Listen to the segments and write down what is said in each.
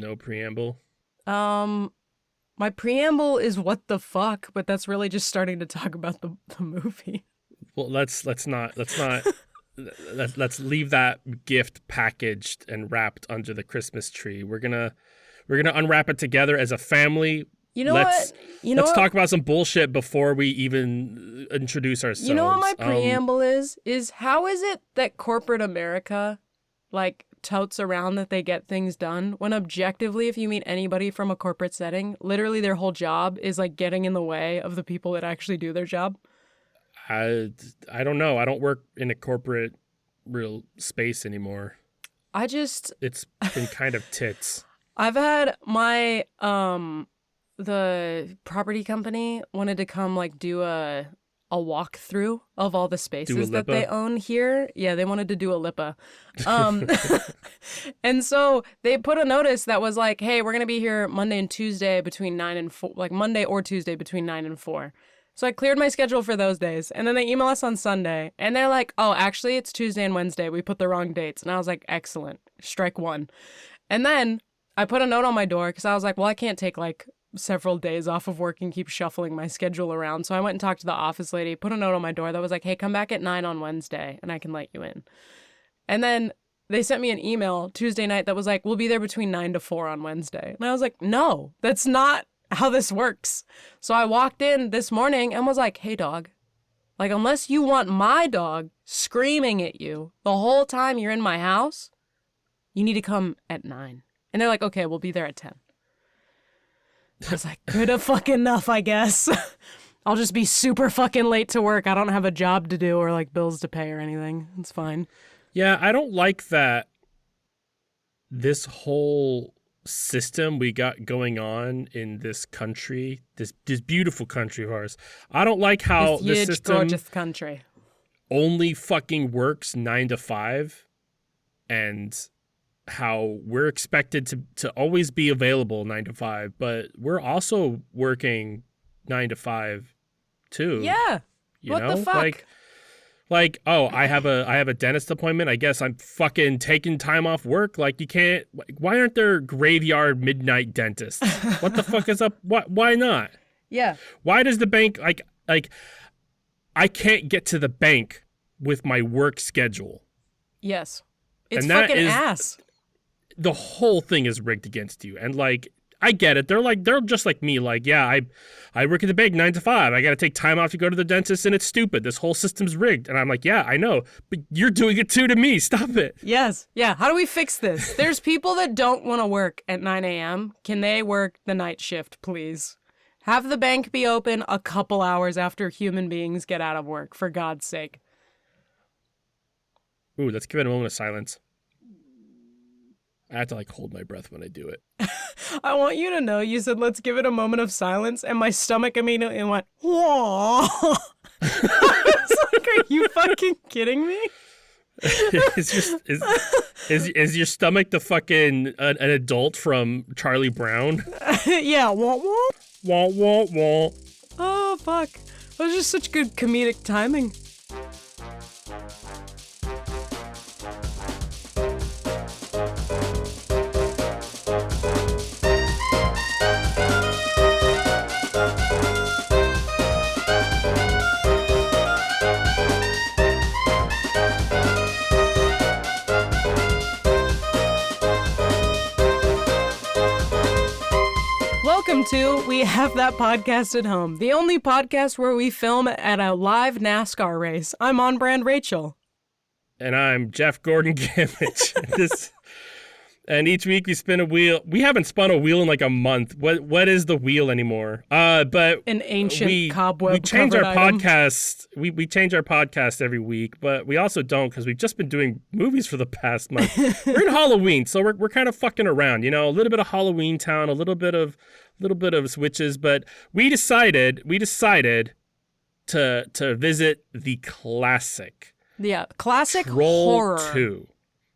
No preamble. My preamble is what the fuck, but that's really just starting to talk about the movie. Well, let's not let's leave that gift packaged and wrapped under the Christmas tree. We're gonna unwrap it together as a family. You know what? Let's talk about some bullshit before we even introduce ourselves. You know what my preamble is? Is how is it that corporate America, like, totes around that they get things done when objectively, if you meet anybody from a corporate setting, literally their whole job is like getting in the way of the people that actually do their job? I don't know. I don't work in a corporate real space anymore. It's been kind of tits. I've had my the property company wanted to come like do a walkthrough of all the spaces that they own here. Yeah, they wanted to do a LIPA. And so they put a notice that was like, hey, we're going to be here Monday and Tuesday between 9 and 4, like Monday or Tuesday between 9 and 4. So I cleared my schedule for those days. And then they email us on Sunday. And they're like, oh, actually, it's Tuesday and Wednesday. We put the wrong dates. And I was like, excellent. Strike one. And then I put a note on my door because I was like, well, I can't take like several days off of work and keep shuffling my schedule around. So I went and talked to the office lady, put a note on my door that was like, hey, come back at 9 on Wednesday and I can let you in. And then they sent me an email Tuesday night that was like, we'll be there between 9 to 4 on Wednesday. And I was like, no, that's not how this works. So I walked in this morning and was like, hey, dog, like, unless you want my dog screaming at you the whole time you're in my house, you need to come at 9. And they're like, okay, we'll be there at 10. I was like, good enough, I guess. I'll just be super fucking late to work. I don't have a job to do or like bills to pay or anything. It's fine. Yeah, I don't like that this whole system we got going on in this country, this beautiful country of ours. I don't like how this this huge, system gorgeous country only fucking works 9 to 5 and how we're expected to always be available 9 to 5, but we're also working 9 to 5 too. Yeah. You what know? the fuck? Like, oh, I have a dentist appointment. I guess I'm fucking taking time off work. Like, you can't. Why aren't there graveyard midnight dentists? What the fuck is up? Why not? Yeah. Why does the bank like I can't get to the bank with my work schedule? Yes. It's and that fucking is, ass. The whole thing is rigged against you, and like. I get it. They're just like me. Like, yeah, I work at the bank 9 to 5. I got to take time off to go to the dentist, and it's stupid. This whole system's rigged. And I'm like, yeah, I know, but you're doing it too to me. Stop it. Yes. Yeah. How do we fix this? There's people that don't want to work at 9 a.m. Can they work the night shift, please? Have the bank be open a couple hours after human beings get out of work, for God's sake. Ooh, let's give it a moment of silence. I have to like hold my breath when I do it. I want you to know, you said, let's give it a moment of silence, and my stomach immediately went, whoa. I was like, are you fucking kidding me? Is your stomach the fucking an adult from Charlie Brown? Yeah, wah wah. Wah wah wah. Oh, fuck. That was just such good comedic timing. Welcome to We Have That Podcast at Home, the only podcast where we film at a live NASCAR race. I'm on-brand Rachel. And I'm Jeff Gordon Gamage. And each week we spin a wheel. We haven't spun a wheel in like a month. What is the wheel anymore? But an ancient cobweb. We change our item. podcast. We change our podcast every week, but we also don't because we've just been doing movies for the past month. We're in Halloween, so we're kind of fucking around. You know, a little bit of Halloween Town, a little bit of switches, but we decided to visit the classic. Yeah, classic Troll horror. 2.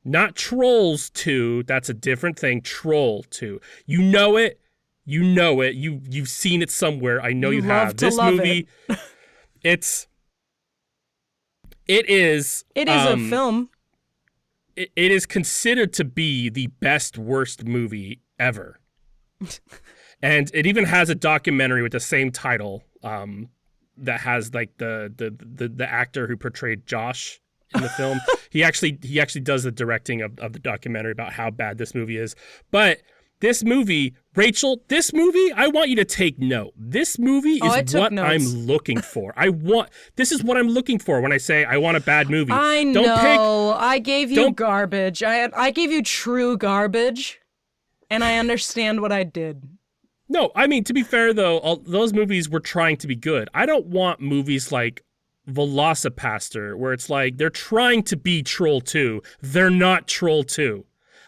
Not Trolls 2, that's a different thing. Troll 2. You know it. You've seen it somewhere. I know you have. This movie it is a film. It is considered to be the best worst movie ever. And it even has a documentary with the same title that has like the actor who portrayed Josh in the film. He actually does the directing of the documentary about how bad this movie is. But this movie, Rachel, I want you to take note. This movie is what I'm looking for. This is what I'm looking for when I say I want a bad movie. I know. I gave you garbage. I gave you true garbage, and I understand what I did. No, I mean, to be fair, though, those movies were trying to be good. I don't want movies like Velocipaster, where it's like they're trying to be Troll 2. They're not Troll 2.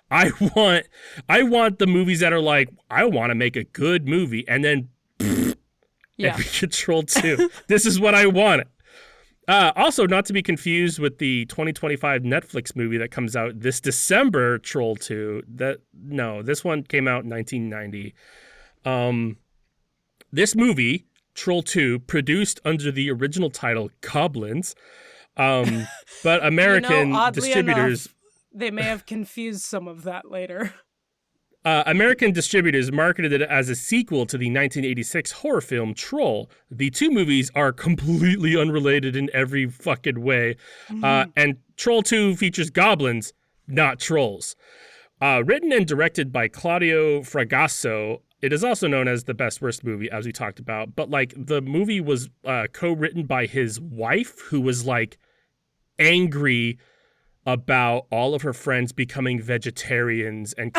I want the movies that are like, I want to make a good movie, and then and we get Troll 2. This is what I want. Also, not to be confused with the 2025 Netflix movie that comes out this December, Troll 2. This one came out in 1990. This movie, Troll 2, produced under the original title Goblins, but American distributors... Enough, they may have confused some of that later. American distributors marketed it as a sequel to the 1986 horror film Troll. The two movies are completely unrelated in every fucking way. And Troll 2 features goblins, not trolls. Written and directed by Claudio Fragasso, it is also known as the best worst movie, as we talked about. But like the movie was co-written by his wife, who was like angry about all of her friends becoming vegetarians and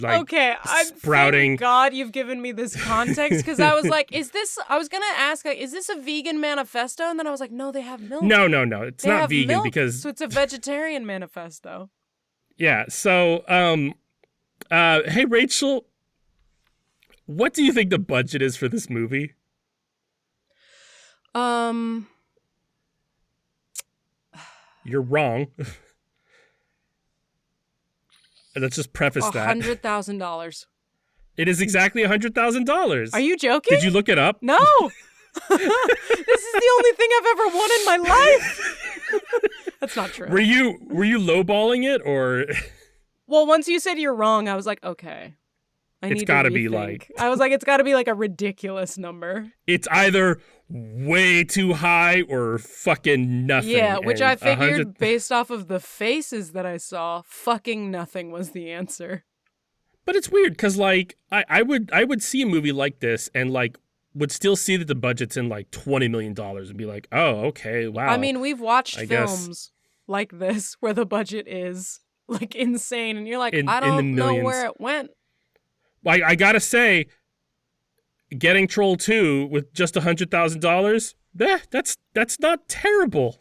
like okay, sprouting. Thank God you've given me this context, because I was like, I was gonna ask, like, is this a vegan manifesto? And then I was like, no, they have milk. No, it's not vegan milk, because so it's a vegetarian manifesto. Yeah. So, hey Rachel, what do you think the budget is for this movie? You're wrong. Let's just preface that. $100,000. It is exactly $100,000. Are you joking? Did you look it up? No. This is the only thing I've ever won in my life. That's not true. Were you lowballing it or? Well, once you said you're wrong, I was like, okay. It's got to be like. I was like, it's got to be like a ridiculous number. It's either way too high or fucking nothing. Yeah, which I figured based off of the faces that I saw, fucking nothing was the answer. But it's weird because like I would see a movie like this and like would still see that the budget's in like $20 million and be like, oh, okay, wow. I mean, we've watched films like this where the budget is like insane and you're like, I don't know where it went. I gotta say, getting Troll 2 with just $100,000, that's not terrible.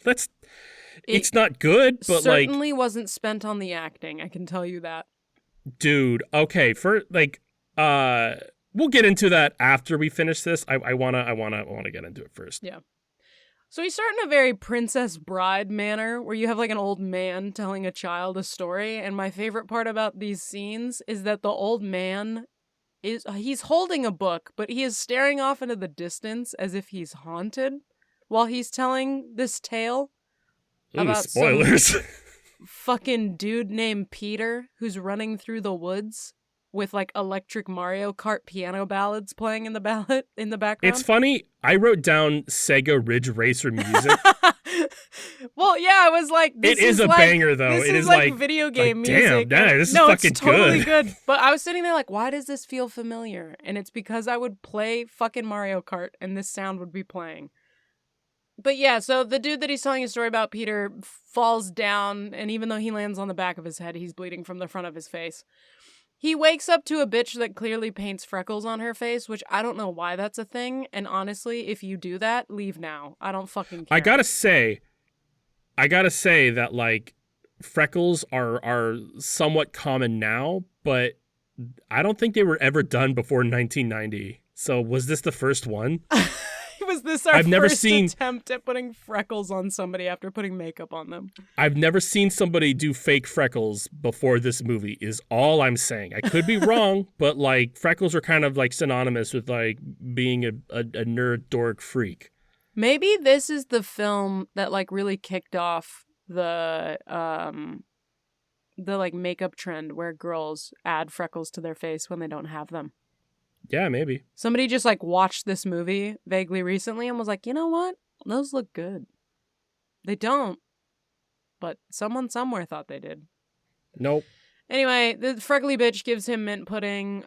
It's not good, but certainly wasn't spent on the acting. I can tell you that. Dude, okay, we'll get into that after we finish this. I wanna get into it first. Yeah. So we start in a very Princess Bride manner where you have like an old man telling a child a story. And my favorite part about these scenes is that the old man he's holding a book, but he is staring off into the distance as if he's haunted while he's telling this tale. About spoilers. Some fucking dude named Peter who's running through the woods with like electric Mario Kart piano ballads playing in the background. It's funny. I wrote down Sega Ridge Racer music. Well, yeah, I was like, this is a banger though. It is like video game music. Damn, this is fucking it's totally good. good. But I was sitting there like, why does this feel familiar? And it's because I would play fucking Mario Kart and this sound would be playing. But yeah, so the dude that he's telling a story about, Peter, falls down, and even though he lands on the back of his head, he's bleeding from the front of his face. He wakes up to a bitch that clearly paints freckles on her face, which I don't know why that's a thing. And honestly, if you do that, leave now. I don't fucking care. I gotta say that like freckles are somewhat common now, but I don't think they were ever done before 1990. So was this the first one? Was this our first attempt at putting freckles on somebody after putting makeup on them? I've never seen somebody do fake freckles before this movie is all I'm saying. I could be wrong, but like freckles are kind of like synonymous with like being a nerd dork freak. Maybe this is the film that like really kicked off the the like makeup trend where girls add freckles to their face when they don't have them. Yeah, maybe. Somebody just like watched this movie vaguely recently and was like, you know what? Those look good. They don't. But someone somewhere thought they did. Nope. Anyway, the freckly bitch gives him mint pudding.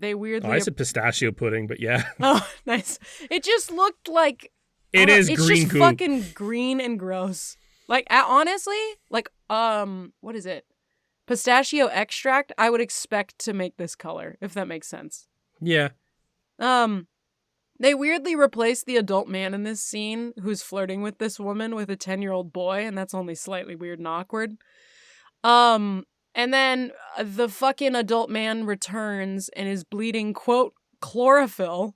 They weirdly... Oh, I said pistachio pudding, but yeah. Oh, nice. It just looked like... It is it's green just goop. fucking green and gross. Like, honestly, like, what is it? Pistachio extract, I would expect to make this color, if that makes sense. Yeah. They weirdly replaced the adult man in this scene who's flirting with this woman with a 10-year-old boy, and that's only slightly weird and awkward. And then the fucking adult man returns and is bleeding, quote, chlorophyll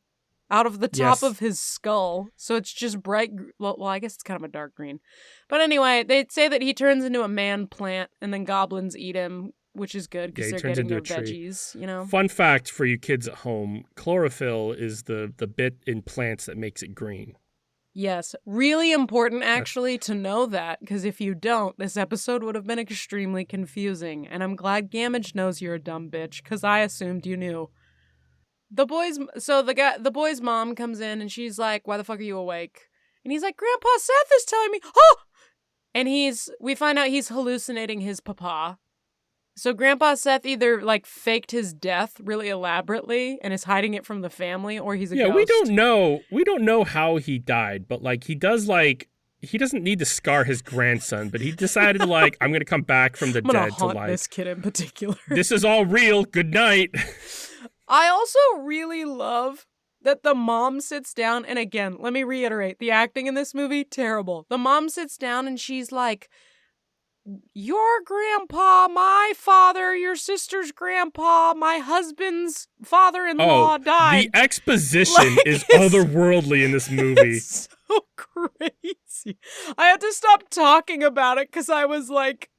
out of the top of his skull. So it's just bright, well, I guess it's kind of a dark green. But anyway, they say that he turns into a man plant and then goblins eat him, which is good because they're getting their veggies, you know? Fun fact for you kids at home, chlorophyll is the bit in plants that makes it green. Yes. Really important, actually, to know that, because if you don't, this episode would have been extremely confusing, and I'm glad Gamage knows you're a dumb bitch, because I assumed you knew. The boy's mom comes in, and she's like, why the fuck are you awake? And he's like, Grandpa Seth is telling me, oh! And we find out he's hallucinating his papa. So Grandpa Seth either, like, faked his death really elaborately and is hiding it from the family, or he's a ghost. Yeah, we don't know how he died, but, like, he doesn't need to scar his grandson, but he decided, like, I'm going to come back from the dead to life. This kid in particular. This is all real. Good night. I also really love that the mom sits down, and again, let me reiterate, the acting in this movie, terrible. The mom sits down and she's like, your grandpa, my father, your sister's grandpa, my husband's father-in-law died. The exposition is otherworldly in this movie. It's so crazy. I had to stop talking about it because I was like...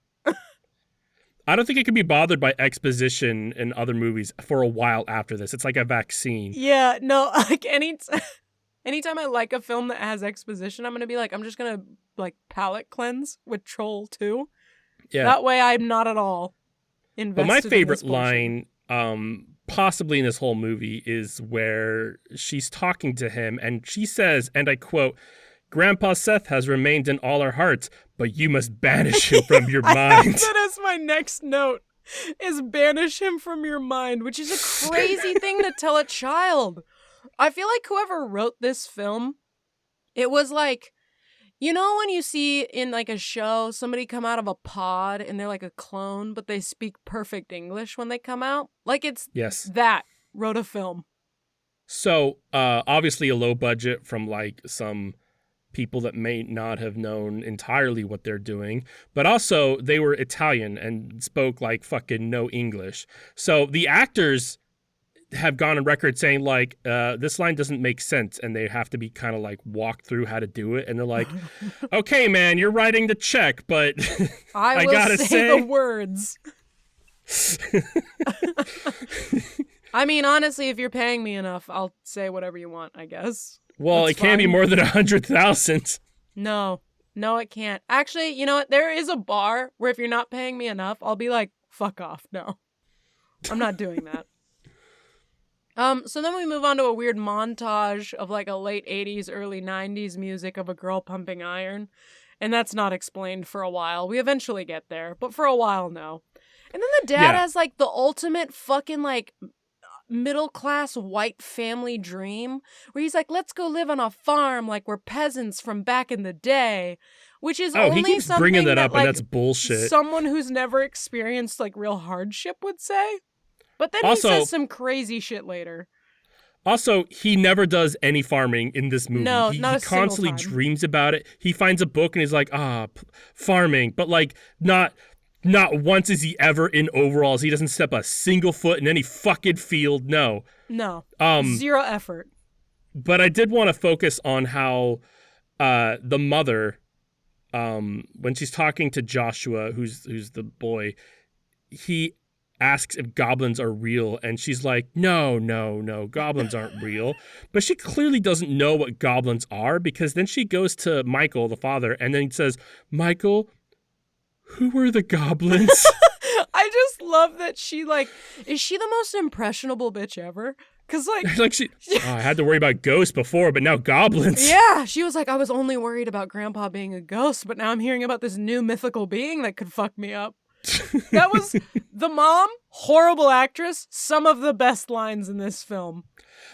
I don't think it can be bothered by exposition in other movies for a while after this. It's like a vaccine. Yeah, no, like anytime I like a film that has exposition, I'm going to be like, I'm just going to like palate cleanse with Troll 2. Yeah. That way I'm not at all invested. But my favorite line, possibly in this whole movie, is where she's talking to him and she says, and I quote, Grandpa Seth has remained in all our hearts, but you must banish him from your mind. I have that as my next note, is banish him from your mind, which is a crazy thing to tell a child. I feel like whoever wrote this film, it was like, you know when you see in like a show somebody come out of a pod and they're like a clone, but they speak perfect English when they come out? Like it's that wrote a film. So obviously a low budget from like some people that may not have known entirely what they're doing, but also they were Italian and spoke like fucking no English. So the actors have gone on record saying like, this line doesn't make sense, and they have to be kind of like walked through how to do it. And they're like, okay, man, you're writing the check, but I gotta say the words. I mean, honestly, if you're paying me enough, I'll say whatever you want, I guess. Well, it can't be more than 100,000. No, it can't. Actually, you know what? There is a bar where if you're not paying me enough, I'll be like, fuck off. No, I'm not doing that. So then we move on to a weird montage of like a late 80s, early 90s music of a girl pumping iron. And that's not explained for a while. We eventually get there, but for a while, no. And then the dad has like the ultimate fucking like middle-class white family dream where he's like, let's go live on a farm like we're peasants from back in the day, which is only he keeps something bringing that up, like, and that's bullshit. Someone who's never experienced like real hardship would say. But then also, he says some crazy shit later. Also, he never does any farming in this movie. No, he not a constantly single time. Dreams about it. He finds a book and he's like, farming. But like, not once is he ever in overalls. He doesn't step a single foot in any fucking field. No. Zero effort. But I did want to focus on how the mother, when she's talking to Joshua, who's the boy, he asks if goblins are real, and she's like, no, goblins aren't real. But she clearly doesn't know what goblins are, because then she goes to Michael, the father, and then he says, Michael, who were the goblins? just love that she, like, is she the most impressionable bitch ever? Because, like... like I had to worry about ghosts before, but now goblins. Yeah, she was like, I was only worried about Grandpa being a ghost, but now I'm hearing about this new mythical being that could fuck me up. That was the mom, horrible actress, some of the best lines in this film.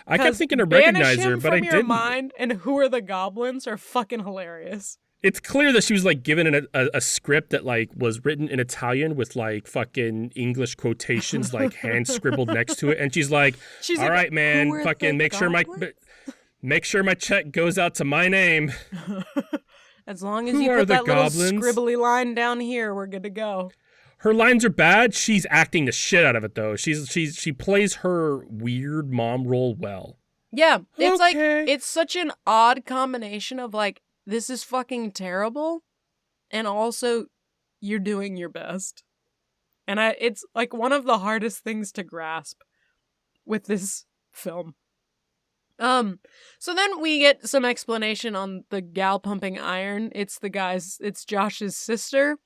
I kept thinking to recognize her, but I your didn't. Mind and Who Are the Goblins are fucking hilarious. It's clear that she was like given a script that like was written in Italian with like fucking English quotations like hand scribbled next to it, and she's like, "All right, man, fucking make sure my check goes out to my name." As long as you put that little scribbly line down here, we're good to go. Her lines are bad. She's acting the shit out of it though. She plays her weird mom role well. Yeah, it's like it's such an odd combination of like, this is fucking terrible, and also you're doing your best. And it's like one of the hardest things to grasp with this film. So then we get some explanation on the gal pumping iron. It's Josh's sister.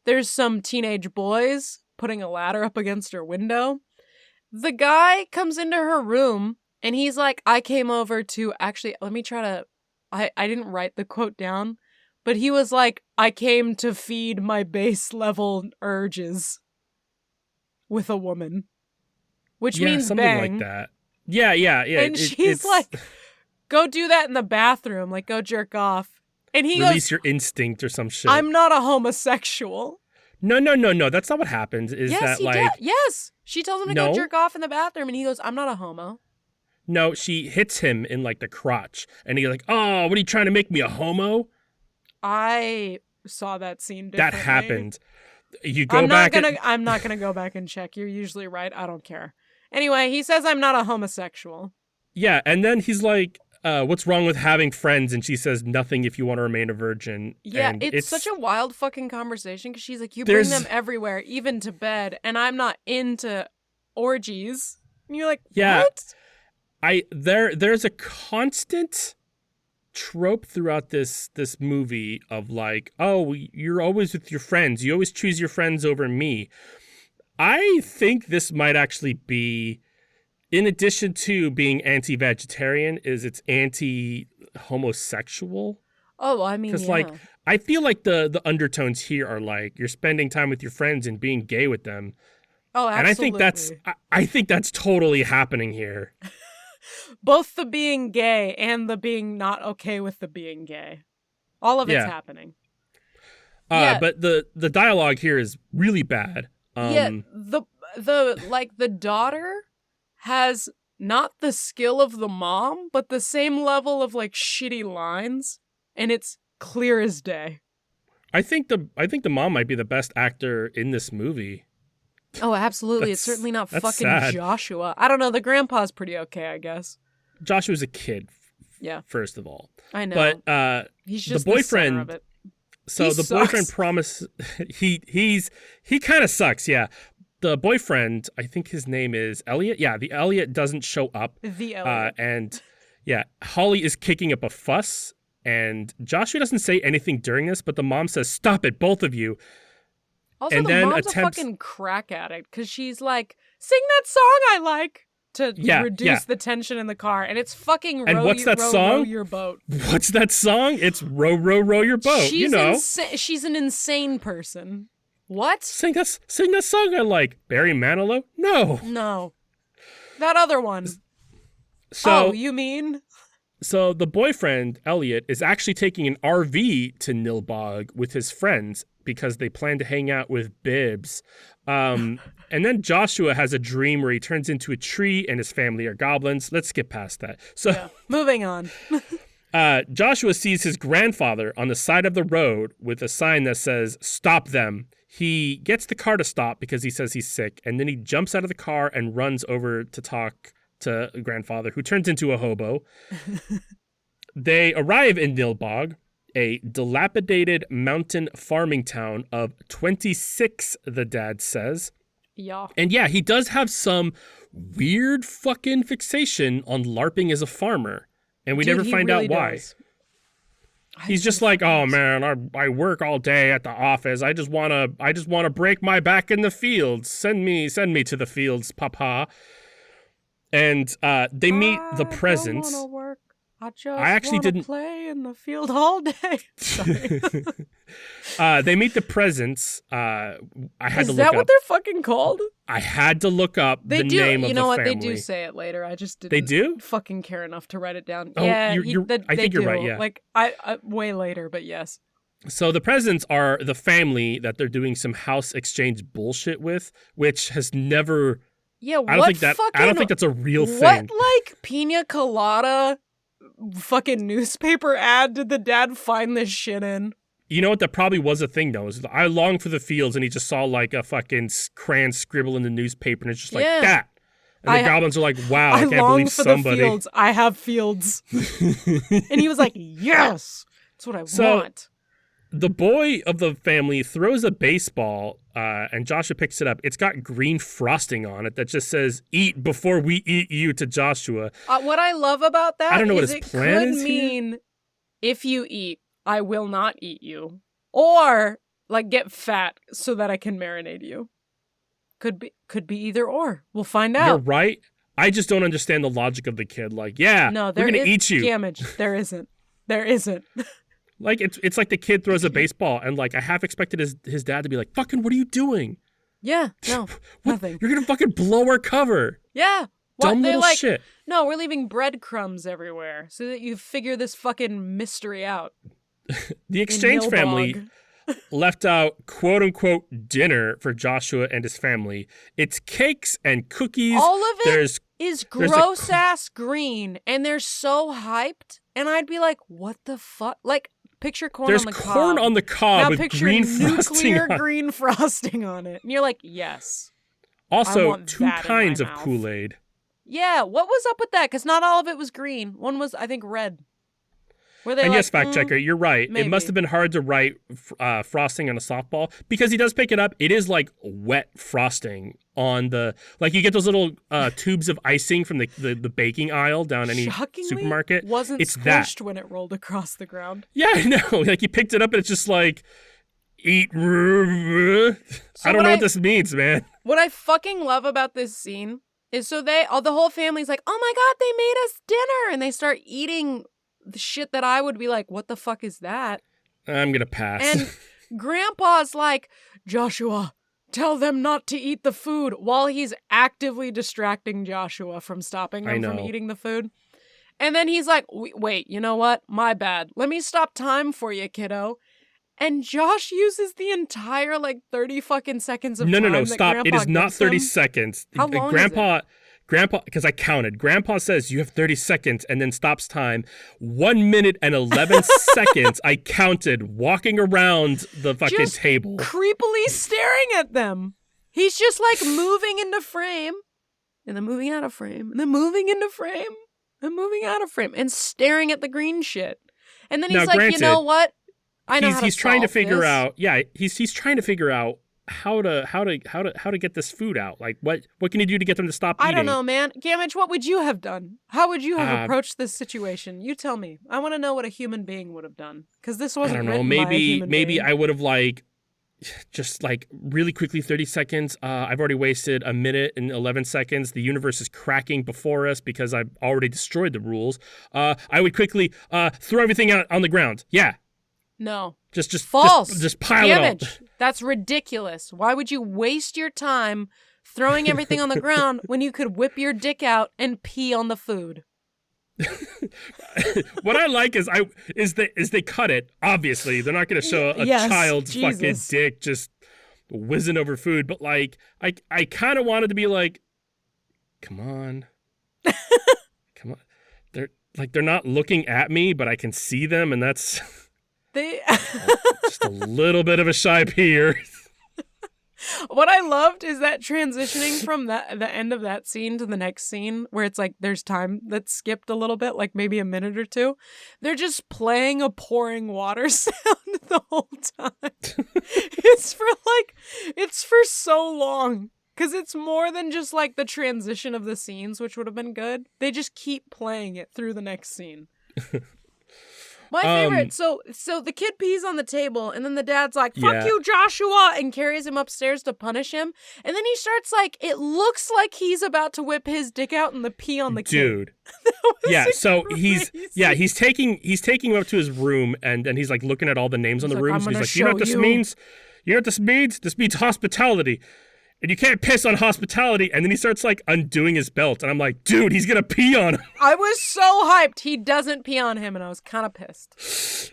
There's some teenage boys putting a ladder up against her window. The guy comes into her room and he's like, I came over to actually, let me try to, I didn't write the quote down, but he was like, I came to feed my base level urges with a woman, which means something bang. like that. Yeah. And she's like, go do that in the bathroom, like go jerk off. And he release goes, your instinct or some shit. I'm not a homosexual. No. That's not what happens. Yes. She tells him to go jerk off in the bathroom, and he goes, I'm not a homo. No, she hits him in like the crotch, and he's like, "Oh, what are you trying to make me a homo?" I saw that scene differently. That happened. You go back. I'm not gonna go back and check. You're usually right. I don't care. Anyway, he says I'm not a homosexual. Yeah, and then he's like, what's wrong with having friends? And she says, nothing if you want to remain a virgin. Yeah, and it's such a wild fucking conversation because she's like, you bring them everywhere, even to bed, and I'm not into orgies. And you're like, what? There's a constant trope throughout this movie of like, oh, you're always with your friends. You always choose your friends over me. I think this might actually be, in addition to being anti-vegetarian, it's anti-homosexual. Oh, I mean, because like I feel like the undertones here are like you're spending time with your friends and being gay with them. Oh, absolutely. And I think that's totally happening here. Both the being gay and the being not okay with the being gay. All of it's happening. But the dialogue here is really bad. The daughter has not the skill of the mom, but the same level of like shitty lines, and it's clear as day. I think the mom might be the best actor in this movie. Oh, absolutely. It's certainly not fucking sad. Joshua. I don't know. The grandpa's pretty okay, I guess. Joshua's a kid. Yeah. First of all. I know. But he's just the boyfriend. The center of it. So the boyfriend promised he kind of sucks, yeah. The boyfriend, I think his name is Elliot. Yeah, the Elliot doesn't show up. The Elliot. And yeah, Holly is kicking up a fuss, and Joshua doesn't say anything during this, but the mom says, "Stop it, both of you." Also, and the then mom's a fucking crack addict because she's like, "Sing that song I like." To reduce the tension in the car, and it's fucking row your boat. What's that song? It's row your boat. She's an insane person. What? Sing that song I like. Barry Manilow? No. That other one. So you mean? So the boyfriend, Elliot, is actually taking an RV to Nilbog with his friends because they plan to hang out with Bibbs. And then Joshua has a dream where he turns into a tree and his family are goblins. Let's skip past that. So moving on. Joshua sees his grandfather on the side of the road with a sign that says, "Stop them." He gets the car to stop because he says he's sick, and then he jumps out of the car and runs over to talk to grandfather, who turns into a hobo. They arrive in Nilbog, a dilapidated mountain farming town of 26, the dad says. Yeah. And yeah, he does have some weird fucking fixation on LARPing as a farmer, and we never find out why. He's just like, oh man, I work all day at the office. I just wanna break my back in the fields. Send me to the fields, Papa. And they meet the presents. I don't wanna work. I just actually didn't play in the field all day. Sorry. They meet the presents. I had to look up. Is that what they're fucking called? I had to look up the name of the family. You know what? They do say it later. I just didn't. They do? Fucking care enough to write it down. Oh, yeah, I think you're right. Yeah, like I way later, but yes. So the presents are the family that they're doing some house exchange bullshit with, which has never. Yeah, I don't think that's a real thing. What like pina colada fucking newspaper ad did the dad find this shit in? You know what? That probably was a thing, though. Is I long for the fields, and he just saw like a fucking crayon scribble in the newspaper, and it's just like that. And the goblins are like, "Wow, I can't believe somebody." The fields. I have fields, and he was like, "Yes, that's what I want." The boy of the family throws a baseball, and Joshua picks it up. It's got green frosting on it that just says, "Eat before we eat you," to Joshua. What I love about that I don't know what is his plan is could mean, if you eat, I will not eat you. Or, like, get fat so that I can marinate you. Could be either or. We'll find out. You're right. I just don't understand the logic of the kid. Like, we're going to eat you. Damage. There isn't. There isn't. Like, it's like the kid throws a baseball, and, like, I half expected his dad to be like, fucking, what are you doing? Yeah, no, nothing. You're going to fucking blow our cover. Yeah. Dumb little shit. No, we're leaving breadcrumbs everywhere so that you figure this fucking mystery out. The exchange family left out quote-unquote dinner for Joshua and his family. It's cakes and cookies. All of it is gross-ass green, and they're so hyped, and I'd be like, what the fuck? Like, picture corn on the cob. There's corn on the cob now with green frosting on it. Green frosting on it. And you're like, yes. Also, 2 kinds of Kool-Aid. Yeah, what was up with that? Because not all of it was green. One was, I think, red. Yes, fact checker, you're right. Maybe. It must have been hard to write frosting on a softball because he does pick it up. It is like wet frosting on the, like you get those little tubes of icing from the baking aisle down any supermarket. Wasn't squished when it rolled across the ground. Yeah, I know. Like he picked it up and it's just like, eat. I don't know what this means, man. What I fucking love about this scene is the whole family's like, oh my God, they made us dinner. And they start eating the shit that I would be like, what the fuck is that? I'm gonna pass. And Grandpa's like, Joshua, tell them not to eat the food, while he's actively distracting Joshua from stopping him from eating the food. And then he's like, wait, you know what? My bad. Let me stop time for you, kiddo. And Josh uses the entire 30 fucking seconds of time. No, stop. Grandpa it is not 30 him. seconds. How long is it? Grandpa, because I counted. Grandpa says you have 30 seconds and then stops time. 1 minute and 11 seconds I counted walking around the fucking table. Creepily staring at them. He's just moving into frame and then moving out of frame and then moving into frame and moving out of frame and staring at the green shit. And then he's granted, you know what? I know how to he's trying to figure this. out. Yeah, he's trying to figure out how to get this food out. Like what can you do to get them to stop eating? I don't know, man. Gamage, what would you have done? How would you have approached this situation? You tell me. I want to know what a human being would have done, because this wasn't. I don't know. Maybe I would have just really quickly 30 seconds. I've already wasted 1 minute and 11 seconds. The universe is cracking before us because I've already destroyed the rules. I would quickly throw everything out on the ground. Yeah. No. Just false. Just pile it all. That's ridiculous. Why would you waste your time throwing everything on the ground when you could whip your dick out and pee on the food? What I like is they cut it. Obviously, they're not going to show a child's fucking dick just whizzing over food. But I kind of wanted to be like, come on, come on. They're not looking at me, but I can see them, and that's. Just a little bit of a shy peer. What I loved is that transitioning from the end of that scene to the next scene, where it's there's time that's skipped a little bit, maybe a minute or two. They're just playing a pouring water sound the whole time. It's for so long, because it's more than just the transition of the scenes, which would have been good. They just keep playing it through the next scene. My favorite. So the kid pees on the table, and then the dad's like, "Fuck Yeah. you, Joshua," and carries him upstairs to punish him. And then he starts like, it looks like he's about to whip his dick out and the pee on the kid. Dude. Yeah, so he's taking him up to his room, and he's like looking at all the names on the rooms, and he's like, you know what this means? You know what this means? This means hospitality. And you can't piss on hospitality. And then he starts like undoing his belt. And I'm like, dude, he's going to pee on him. I was so hyped. He doesn't pee on him. And I was kind of pissed.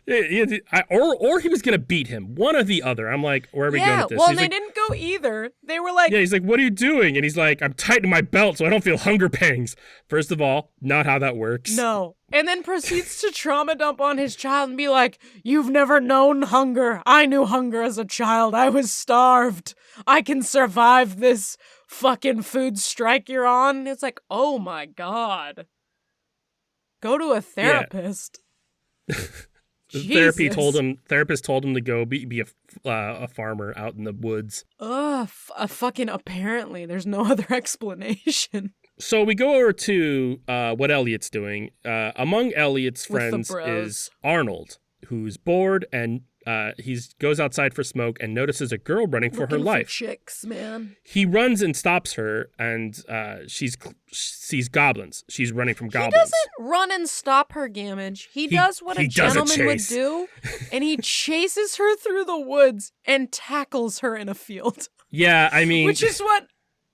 Or he was going to beat him. One or the other. I'm like, where are we going with this? Well, they didn't go either. They were like... Yeah, he's like, what are you doing? And he's like, I'm tightening my belt so I don't feel hunger pangs. First of all, not how that works. No. And then proceeds to trauma dump on his child and be like, you've never known hunger. I knew hunger as a child. I was starved. I can survive this fucking food strike you're on. And it's like, oh my God. Go to a therapist. Yeah. Therapist told him to go be a farmer out in the woods. Fucking apparently. There's no other explanation. So we go over to what Elliot's doing. Among Elliot's friends is Arnold, who's bored, and he goes outside for smoke and notices a girl running for her life. Chicks, man. He runs and stops her, and she sees goblins. She's running from goblins. He doesn't run and stop her, Gamage. He does what a gentleman would do, and he chases her through the woods and tackles her in a field. Yeah, I mean... Which is what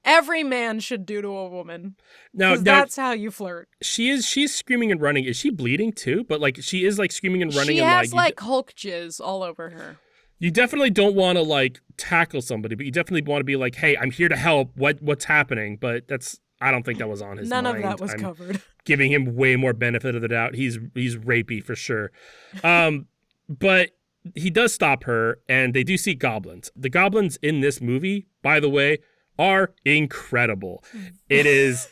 every man should do to a woman. Now that's how you flirt. She's screaming and running. Is she bleeding too? But like she is like screaming and running. She has like Hulk jizz all over her. You definitely don't want to like tackle somebody, but you definitely want to be like, hey, I'm here to help. What's happening? But I don't think that was on his mind. None of that was covered. Giving him way more benefit of the doubt. He's rapey for sure. But he does stop her, and they do see goblins. The goblins in this movie, by the way, are incredible. It is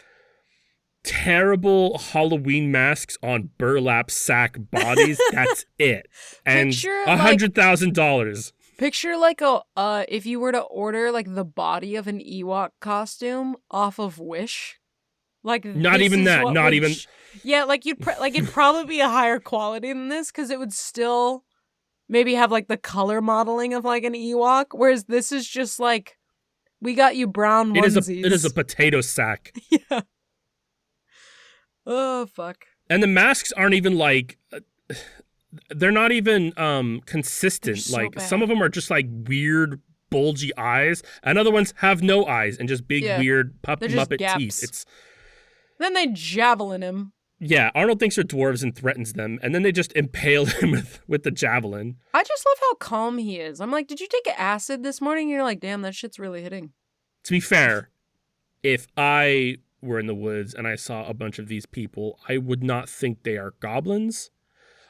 terrible Halloween masks on burlap sack bodies. That's it. And $100,000. Picture like if you were to order like the body of an Ewok costume off of Wish. Like not even that. Not even. Yeah, like it'd probably be a higher quality than this because it would still maybe have like the color modeling of like an Ewok, whereas this is just like. We got you brown onesies. It is a potato sack. Yeah. Oh, fuck. And the masks aren't even like... They're not even consistent. So like bad. some of them are just like weird, bulgy eyes, and other ones have no eyes and just big, weird Muppet teeth. Then they javelin him. Yeah, Arnold thinks they're dwarves and threatens them, and then they just impale him with the javelin. I just love how calm he is. I'm like, did you take acid this morning? And you're like, damn, that shit's really hitting. To be fair, if I were in the woods and I saw a bunch of these people, I would not think they are goblins.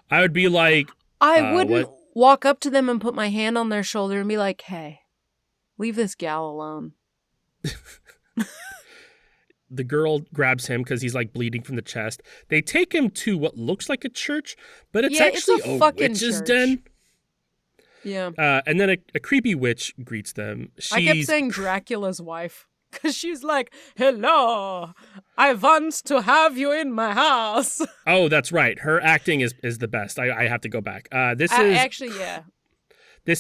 I would be like... I wouldn't walk up to them and put my hand on their shoulder and be like, hey, leave this gal alone. The girl grabs him because he's like bleeding from the chest. They take him to what looks like a church, but it's actually a witch's church. den. Yeah. And then a creepy witch greets them. I kept saying Dracula's wife because she's like, hello, I want to have you in my house. Oh, that's right. Her acting is the best. I have to go back. This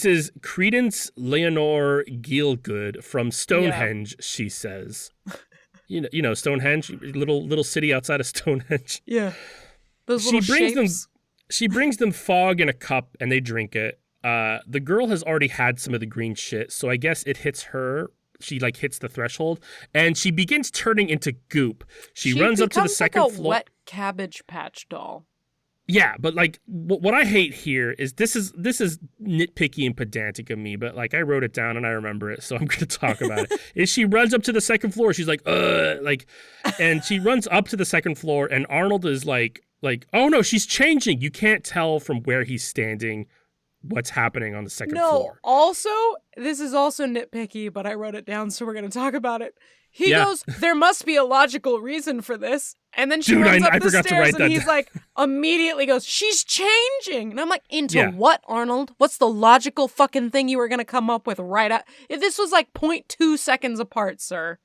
is Credence Leonore Gielgud from Stonehenge, she says. You know Stonehenge, little city outside of Stonehenge. Yeah. Those little shapes. She brings them fog in a cup and they drink it. The girl has already had some of the green shit, so I guess it hits her. She like hits the threshold and she begins turning into goop. She runs up to the second like a floor. Wet Cabbage Patch doll. Yeah, but like what I hate here is this is nitpicky and pedantic of me, but like I wrote it down and I remember it, so I'm going to talk about it. Is she runs up to the second floor, she's like, and she runs up to the second floor, and Arnold is like, oh no, she's changing. You can't tell from where he's standing what's happening on the second floor. No, also, this is also nitpicky, but I wrote it down, so we're going to talk about it. He goes, there must be a logical reason for this. And then she runs up the stairs and he's like, immediately goes, she's changing. And I'm like, into what, Arnold? What's the logical fucking thing you were going to come up with right at? If this was like 0.2 seconds apart, sir,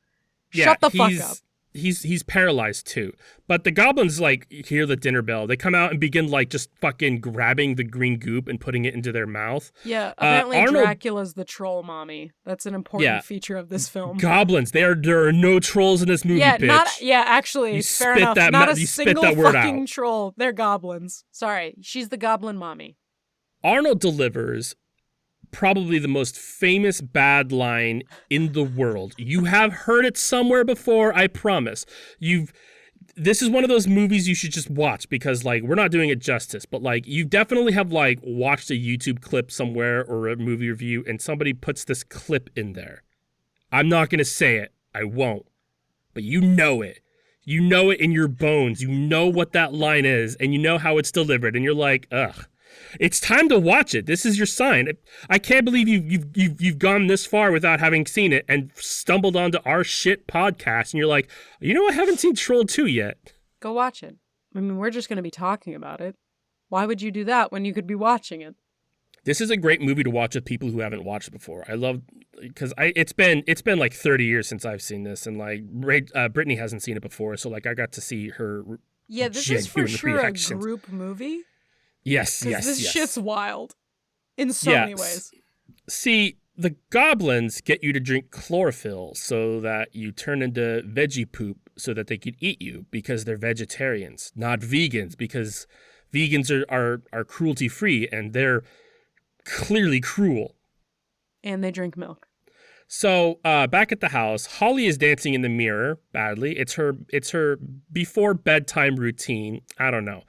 shut the fuck up. he's paralyzed too. But the goblins like hear the dinner bell. They come out and begin like just fucking grabbing the green goop and putting it into their mouth. Yeah, apparently Dracula's the troll mommy. That's an important feature of this film. Goblins. There are no trolls in this movie, bitch. Actually, fair enough. Not a single fucking troll. They're goblins. Sorry, she's the goblin mommy. Arnold delivers probably the most famous bad line in the world. You have heard it somewhere before, I promise. This is one of those movies you should just watch because, like, we're not doing it justice, but, like, you definitely have, like, watched a YouTube clip somewhere or a movie review and somebody puts this clip in there. I'm not going to say it. I won't. But you know it. You know it in your bones. You know what that line is, and you know how it's delivered, and you're like, ugh. It's time to watch it. This is your sign. I can't believe you've gone this far without having seen it and stumbled onto our shit podcast. And you're like, you know, I haven't seen Troll 2 yet. Go watch it. I mean, we're just going to be talking about it. Why would you do that when you could be watching it? This is a great movie to watch with people who haven't watched it before. I love because it's been like 30 years since I've seen this, and like Brittany hasn't seen it before, so like I got to see her. Yeah, this is for sure reactions. A group movie. Yes. This shit's wild in so many ways. See, the goblins get you to drink chlorophyll so that you turn into veggie poop so that they could eat you because they're vegetarians, not vegans, because vegans are cruelty free and they're clearly cruel. And they drink milk. So back at the house, Holly is dancing in the mirror badly. It's her before bedtime routine. I don't know.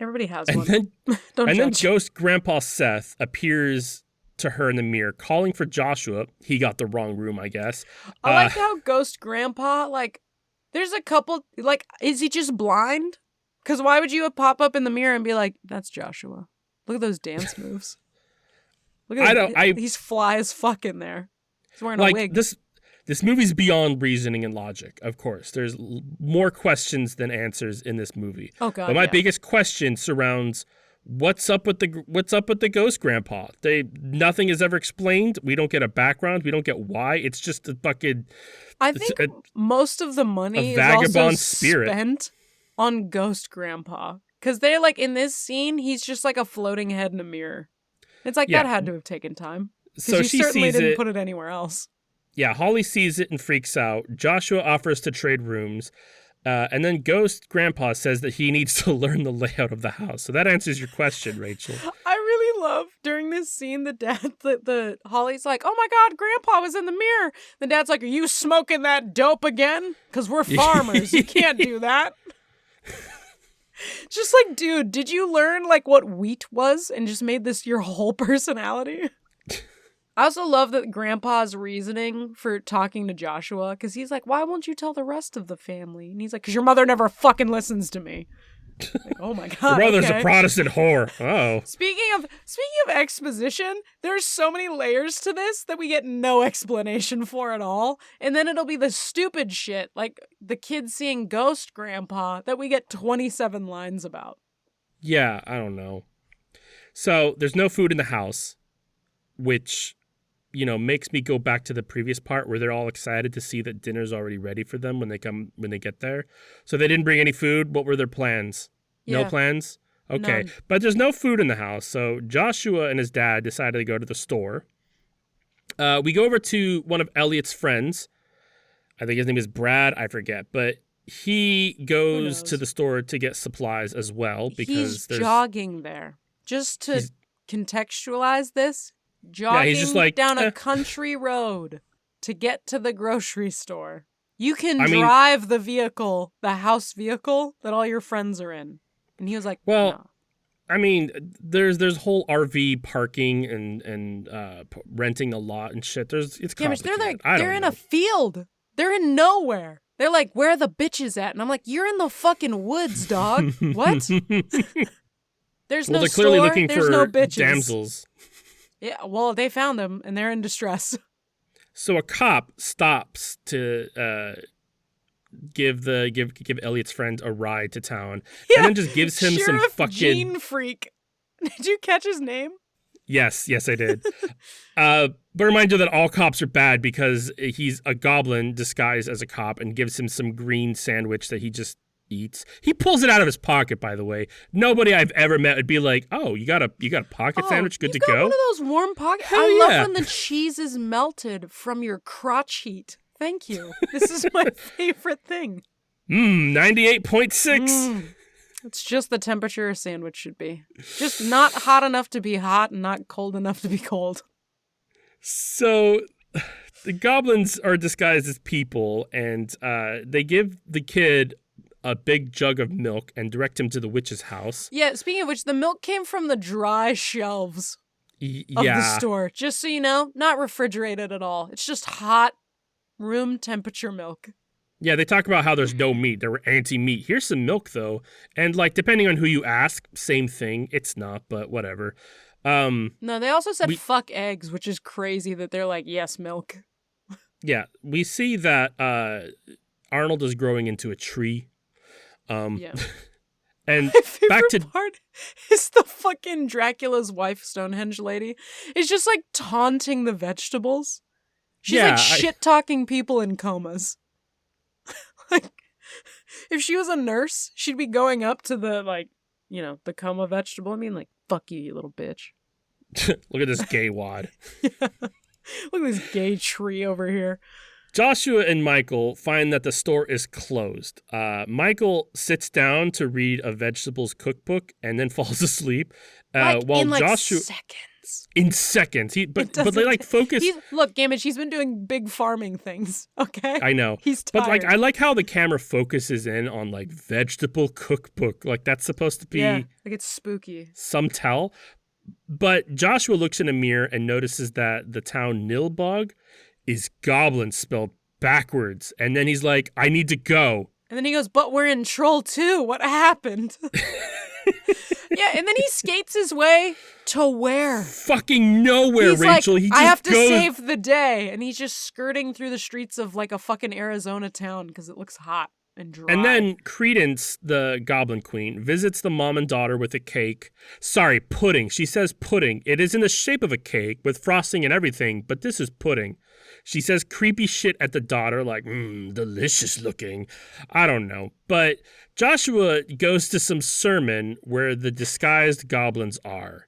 Everybody has and one. Then, Don't and judge. then Ghost Grandpa Seth appears to her in the mirror, calling for Joshua. He got the wrong room, I guess. I like how Ghost Grandpa, like, there's a couple, like, is he just blind? Because why would you pop up in the mirror and be like, that's Joshua? Look at those dance moves. Look at he's fly as fuck in there. He's wearing a wig. This movie's beyond reasoning and logic, of course. There's more questions than answers in this movie. Oh god. But my biggest question surrounds what's up with the Ghost Grandpa? Nothing is ever explained. We don't get a background. We don't get why. It's just a fucking I think most of the money is also spent on Ghost Grandpa. Because they're like, in this scene, he's just like a floating head in a mirror. It's like, that had to have taken time. So she certainly sees didn't put it anywhere else. Yeah, Holly sees it and freaks out. Joshua offers to trade rooms. And then Ghost Grandpa says that he needs to learn the layout of the house. So that answers your question, Rachel. I really love during this scene, the Holly's like, oh my God, Grandpa was in the mirror. The dad's like, are you smoking that dope again? Because we're farmers. You can't do that. Just like, dude, did you learn like what wheat was and just made this your whole personality? I also love that Grandpa's reasoning for talking to Joshua, because he's like, why won't you tell the rest of the family? And he's like, because your mother never fucking listens to me. Like, oh my God. Your mother's a Protestant whore. Oh. Speaking of exposition, there's so many layers to this that we get no explanation for at all. And then it'll be the stupid shit, like the kids seeing Ghost Grandpa, that we get 27 lines about. Yeah, I don't know. So there's no food in the house, which, you know, makes me go back to the previous part where they're all excited to see that dinner's already ready for them when they get there. So they didn't bring any food. What were their plans? Yeah. No plans? Okay. None. But there's no food in the house. So Joshua and his dad decided to go to the store. We go over to one of Elliot's friends. I think his name is Brad. I forget. But he goes to the store to get supplies as well because he's jogging there. Just to contextualize this, jogging he's just like, down a country road to get to the grocery store. You can drive the vehicle, the house vehicle that all your friends are in. And he was like, well, no. I mean, there's whole RV parking and renting a lot and shit. It's complicated. They're in a field. They're in nowhere. They're like, where are the bitches at? And I'm like, you're in the fucking woods, dog. What? There's no they're clearly store. looking There's for no bitches. damsels. Yeah, well, they found them and they're in distress. So a cop stops to give Elliot's friend a ride to town, and then just gives him Sheriff some fucking Gene Freak. Did you catch his name? Yes, I did. But remind you that all cops are bad because he's a goblin disguised as a cop and gives him some green sandwich that he just eats. He pulls it out of his pocket, by the way. Nobody I've ever met would be like, "Oh, you got a pocket sandwich, good to go." One of those warm pockets. Hell I love yeah. when the cheese is melted from your crotch heat. Thank you. This is my favorite thing. 98.6. It's just the temperature a sandwich should be. Just not hot enough to be hot and not cold enough to be cold. So the goblins are disguised as people, and they give the kid a big jug of milk and direct him to the witch's house. Yeah, speaking of which, the milk came from the dry shelves of the store. Just so you know, not refrigerated at all. It's just hot, room temperature milk. Yeah, they talk about how there's no meat. They were anti-meat. Here's some milk, though. And, like, depending on who you ask, same thing. It's not, but whatever. No, they also said fuck eggs, which is crazy that they're like, yes, milk. Yeah, we see that Arnold is growing into a tree. Yeah. And My favorite back to part is the fucking Dracula's wife, Stonehenge lady, is just, like, taunting the vegetables. She's, shit-talking people in comas. Like, if she was a nurse, she'd be going up to the, like, you know, the coma vegetable. I mean, like, fuck you, you little bitch. Look at this gay wad. Yeah. Look at this gay tree over here. Joshua and Michael find that the store is closed. Michael sits down to read a vegetables cookbook and then falls asleep. While in, like, Joshua seconds. In seconds. But they like focus. Look, Gamage, he's been doing big farming things, okay? I know. He's tired. But like I like how the camera focuses in on like vegetable cookbook. Like that's supposed to be like it's spooky. Some tell. But Joshua looks in a mirror and notices that the town Nilbog is goblin spelled backwards. And then he's like, I need to go. And then he goes, but we're in Troll 2. What happened? Yeah, and then he skates his way to where? Fucking nowhere, he's Rachel. Like, he just I have to goes... save the day. And he's just skirting through the streets of like a fucking Arizona town because it looks hot and dry. And then Credence, the Goblin Queen, visits the mom and daughter with a cake. Sorry, pudding. She says pudding. It is in the shape of a cake with frosting and everything, but this is pudding. She says creepy shit at the daughter like, delicious looking. I don't know. But Joshua goes to some sermon where the disguised goblins are.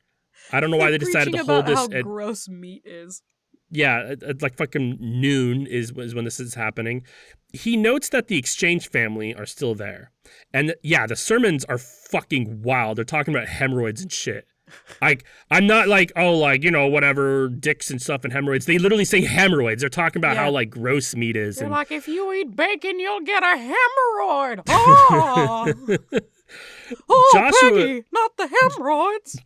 I don't know why they decided to hold this. How gross meat is. Yeah, at like fucking noon is when this is happening. He notes that the exchange family are still there. And yeah, the sermons are fucking wild. They're talking about hemorrhoids and shit. Like, I'm not like, oh, like, you know, whatever, dicks and stuff and hemorrhoids. They literally say hemorrhoids. They're talking about how, like, gross meat is. They're like, if you eat bacon, you'll get a hemorrhoid. Oh, Joshua... Peggy, not the hemorrhoids.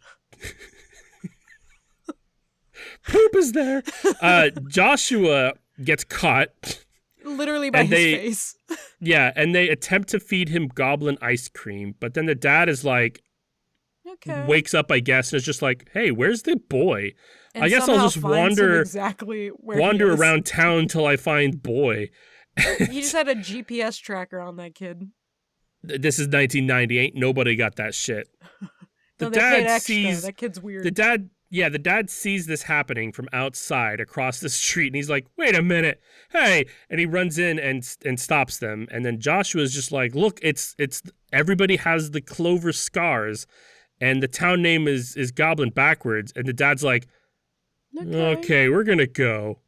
Poop is there. Joshua gets caught. Literally by his face. Yeah, and they attempt to feed him goblin ice cream, but then the dad is like, wakes up, I guess, and is just like, hey, where's the boy? And I guess I'll just wander around town till I find boy. He just had a GPS tracker on that kid. This is 1990. Ain't nobody got that shit. The dad sees that kid's weird. The dad sees this happening from outside across the street, and he's like, wait a minute, hey, and he runs in and stops them. And then Joshua's just like, look, it's everybody has the clover scars, and the town name is Goblin backwards. And the dad's like, okay, we're gonna go.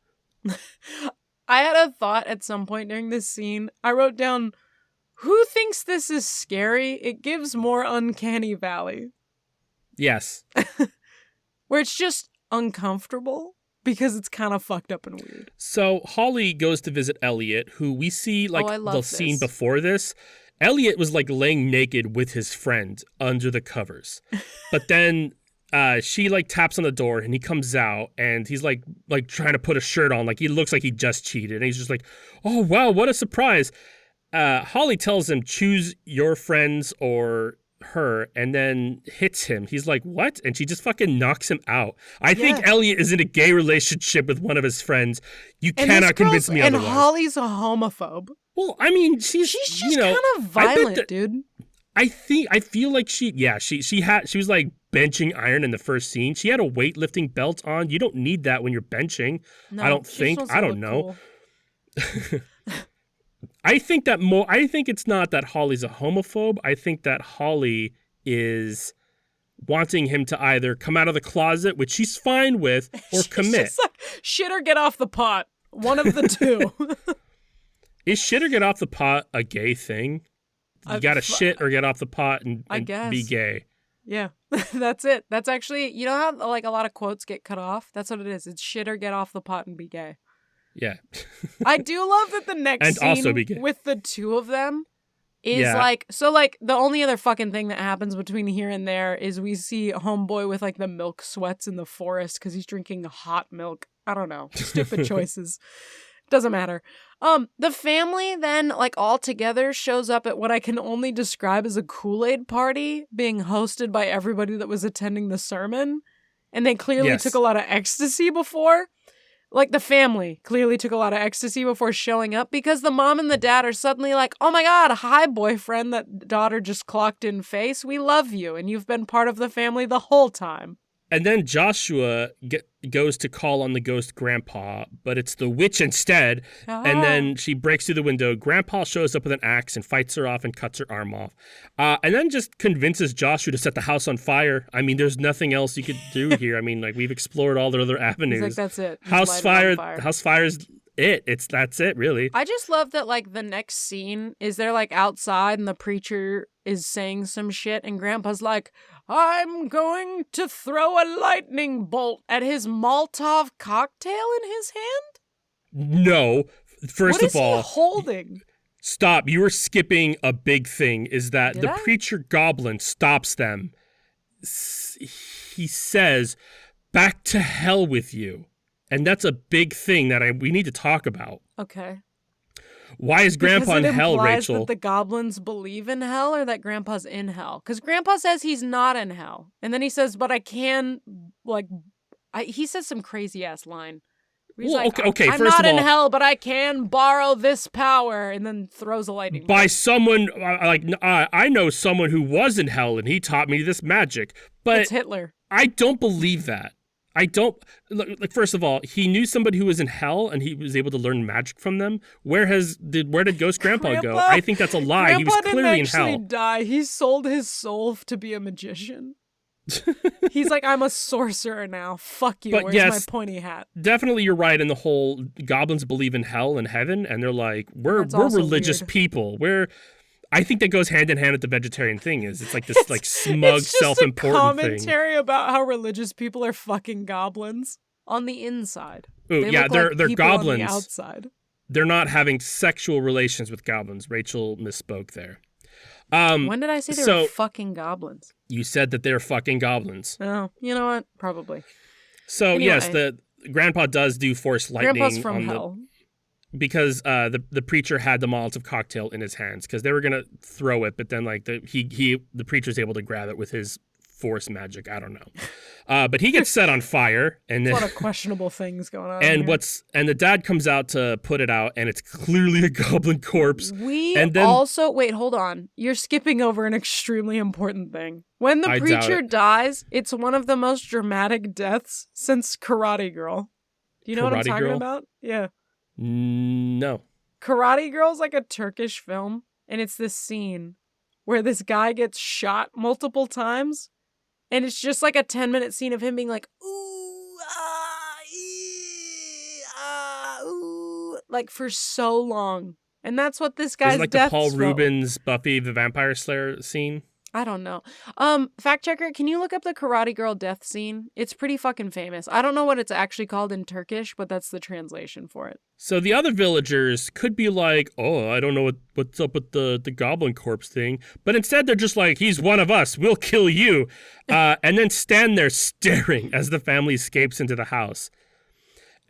I had a thought at some point during this scene. I wrote down, who thinks this is scary? It gives more Uncanny Valley. Yes. Where it's just uncomfortable because it's kind of fucked up and weird. So Holly goes to visit Elliot, who we see like the scene before this. Elliot was like laying naked with his friend under the covers. But then she like taps on the door and he comes out and he's like trying to put a shirt on. Like he looks like he just cheated. And he's just like, oh, wow, what a surprise. Holly tells him, choose your friends or her, and then hits him. He's like, what? And she just fucking knocks him out. I think Elliot is in a gay relationship with one of his friends. You cannot convince me otherwise. And Holly's a homophobe. Well, I mean, she's just kind of violent, dude. I feel like she was like benching iron in the first scene. She had a weightlifting belt on. You don't need that when you're benching. No, I don't she's think. supposed to I don't look know. cool. I think it's not that Holly's a homophobe. I think that Holly is wanting him to either come out of the closet, which she's fine with, or commit. Just like, shit or get off the pot. One of the two. Is shit or get off the pot a gay thing? You gotta shit or get off the pot and be gay. Yeah, that's it. That's actually, you know how like a lot of quotes get cut off? That's what it is. It's shit or get off the pot and be gay. Yeah. I do love that the next and scene also be gay. with the two of them is like, so like the only other fucking thing that happens between here and there is we see Homeboy with like the milk sweats in the forest because he's drinking hot milk. I don't know. Stupid choices. Doesn't matter. The family then, like, all together shows up at what I can only describe as a Kool-Aid party being hosted by everybody that was attending the sermon. And they clearly took a lot of ecstasy before. Like, the family clearly took a lot of ecstasy before showing up because the mom and the dad are suddenly like, oh my God, hi, boyfriend that daughter just clocked in face. We love you, and you've been part of the family the whole time. And then Joshua goes to call on the ghost grandpa, but it's the witch instead. And then she breaks through the window. Grandpa shows up with an axe and fights her off and cuts her arm off. And then just convinces Joshua to set the house on fire. I mean, there's nothing else you could do here. I mean, like, we've explored all the other avenues. He's like, that's it. House fire's it. That's it, really. I just love that, like, the next scene is they're, like, outside and the preacher is saying some shit and Grandpa's like, I'm going to throw a lightning bolt at his Molotov cocktail in his hand? No. First of all, what is he holding? Stop. You were skipping a big thing, is that Did the I? preacher goblin stops them. He says, back to hell with you. And that's a big thing that we need to talk about. Okay. Why is Grandpa in hell, Rachel? That the goblins believe in hell or that Grandpa's in hell? Because Grandpa says he's not in hell. And then he says, but I can, like, he says some crazy ass line. He's like, okay. I'm First not of all, in hell, but I can borrow this power. And then throws a lightning bolt. By someone, I know someone who was in hell and he taught me this magic. But it's Hitler. I don't believe that. I don't, like, first of all, he knew somebody who was in hell and he was able to learn magic from them. Where did Ghost Grandpa go? I think that's a lie. Grandpa he was clearly in hell. didn't actually die. He sold his soul to be a magician. He's like, I'm a sorcerer now. Fuck you. But Where's my pointy hat? Definitely you're right in the whole goblins believe in hell and heaven. And they're like, we're religious people. I think that goes hand in hand with the vegetarian thing. It's like this like smug, self-important thing. It's just a commentary about how religious people are fucking goblins on the inside. Ooh, yeah, they're goblins. On the outside. They're not having sexual relations with goblins. Rachel misspoke there. When did I say they were fucking goblins? You said that they're fucking goblins. Oh, you know what? Probably. So anyway, yes, the Grandpa does do force lightning. Grandpa's from hell. Because the preacher had the Molotov cocktail in his hands because they were gonna throw it, but then like the preacher's able to grab it with his force magic. I don't know, but he gets set on fire, and a lot of questionable things going on. And the dad comes out to put it out, and it's clearly a goblin corpse. Wait, hold on. You're skipping over an extremely important thing. When the preacher dies, it's one of the most dramatic deaths since Karate Girl. Do you know what I'm talking about? Yeah. No. Karate Girl's like a Turkish film, and it's this scene where this guy gets shot multiple times, and it's just like a 10-minute scene of him being like, ooh, ah, ee, ah, ooh, like for so long. And that's what this guy's like death the Paul Rubens Buffy the Vampire Slayer scene. I don't know. Fact checker, can you look up the Karate Girl death scene? It's pretty fucking famous. I don't know what it's actually called in Turkish, but that's the translation for it. So the other villagers could be like, oh, I don't know what's up with the goblin corpse thing. But instead they're just like, he's one of us. We'll kill you. And then stand there staring as the family escapes into the house.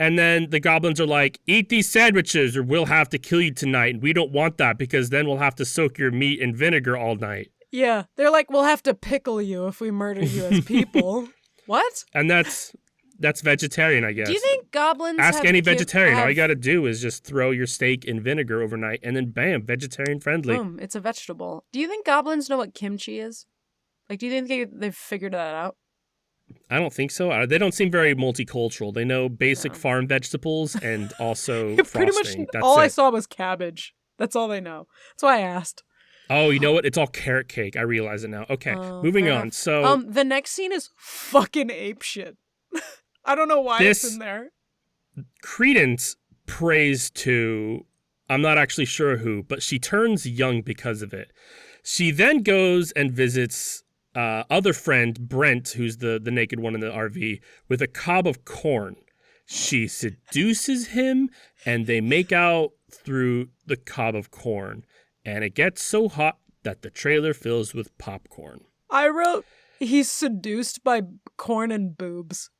And then the goblins are like, eat these sandwiches or we'll have to kill you tonight. And we don't want that because then we'll have to soak your meat in vinegar all night. Yeah, they're like, we'll have to pickle you if we murder you as people. What? And that's That's vegetarian, I guess. Do you think goblins Ask have any kim- vegetarian. All have- you got to do is just throw your steak in vinegar overnight, and then bam, vegetarian friendly. Boom, it's a vegetable. Do you think goblins know what kimchi is? Like, do you think they've figured that out? I don't think so. They don't seem very multicultural. They know basic No. farm vegetables and also Pretty frosting. much That's all it. I saw was cabbage. That's all they know. That's why I asked. Oh, you know what? It's all carrot cake. I realize it now. Okay, Oh, moving fair on. enough. So The next scene is fucking ape shit. I don't know why it's in there. Credence prays to, I'm not actually sure who, but she turns young because of it. She then goes and visits other friend, Brent, who's the naked one in the RV, with a cob of corn. She seduces him, and they make out through the cob of corn. And it gets so hot that the trailer fills with popcorn. I wrote, he's seduced by corn and boobs.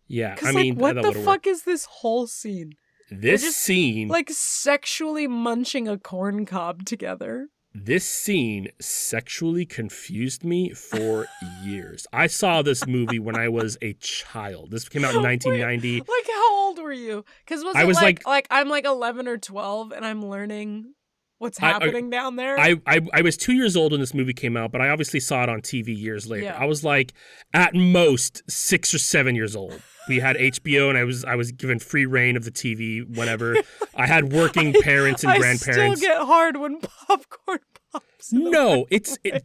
Yeah, Because, I mean, what that the would've fuck is this whole scene? This just, scene, Like, sexually munching a corn cob together. this scene sexually confused me for years. I saw this movie when I was a child. This came out in 1990. Like, how old were you? Because I was like I'm like 11 or 12 and I'm learning what's happening down there? I was 2 years old when this movie came out, but I obviously saw it on TV years later. Yeah. I was like at most 6 or 7 years old. We had HBO, and I was given free reign of the TV whenever. I had working parents and grandparents. I still get hard when popcorn pops. No,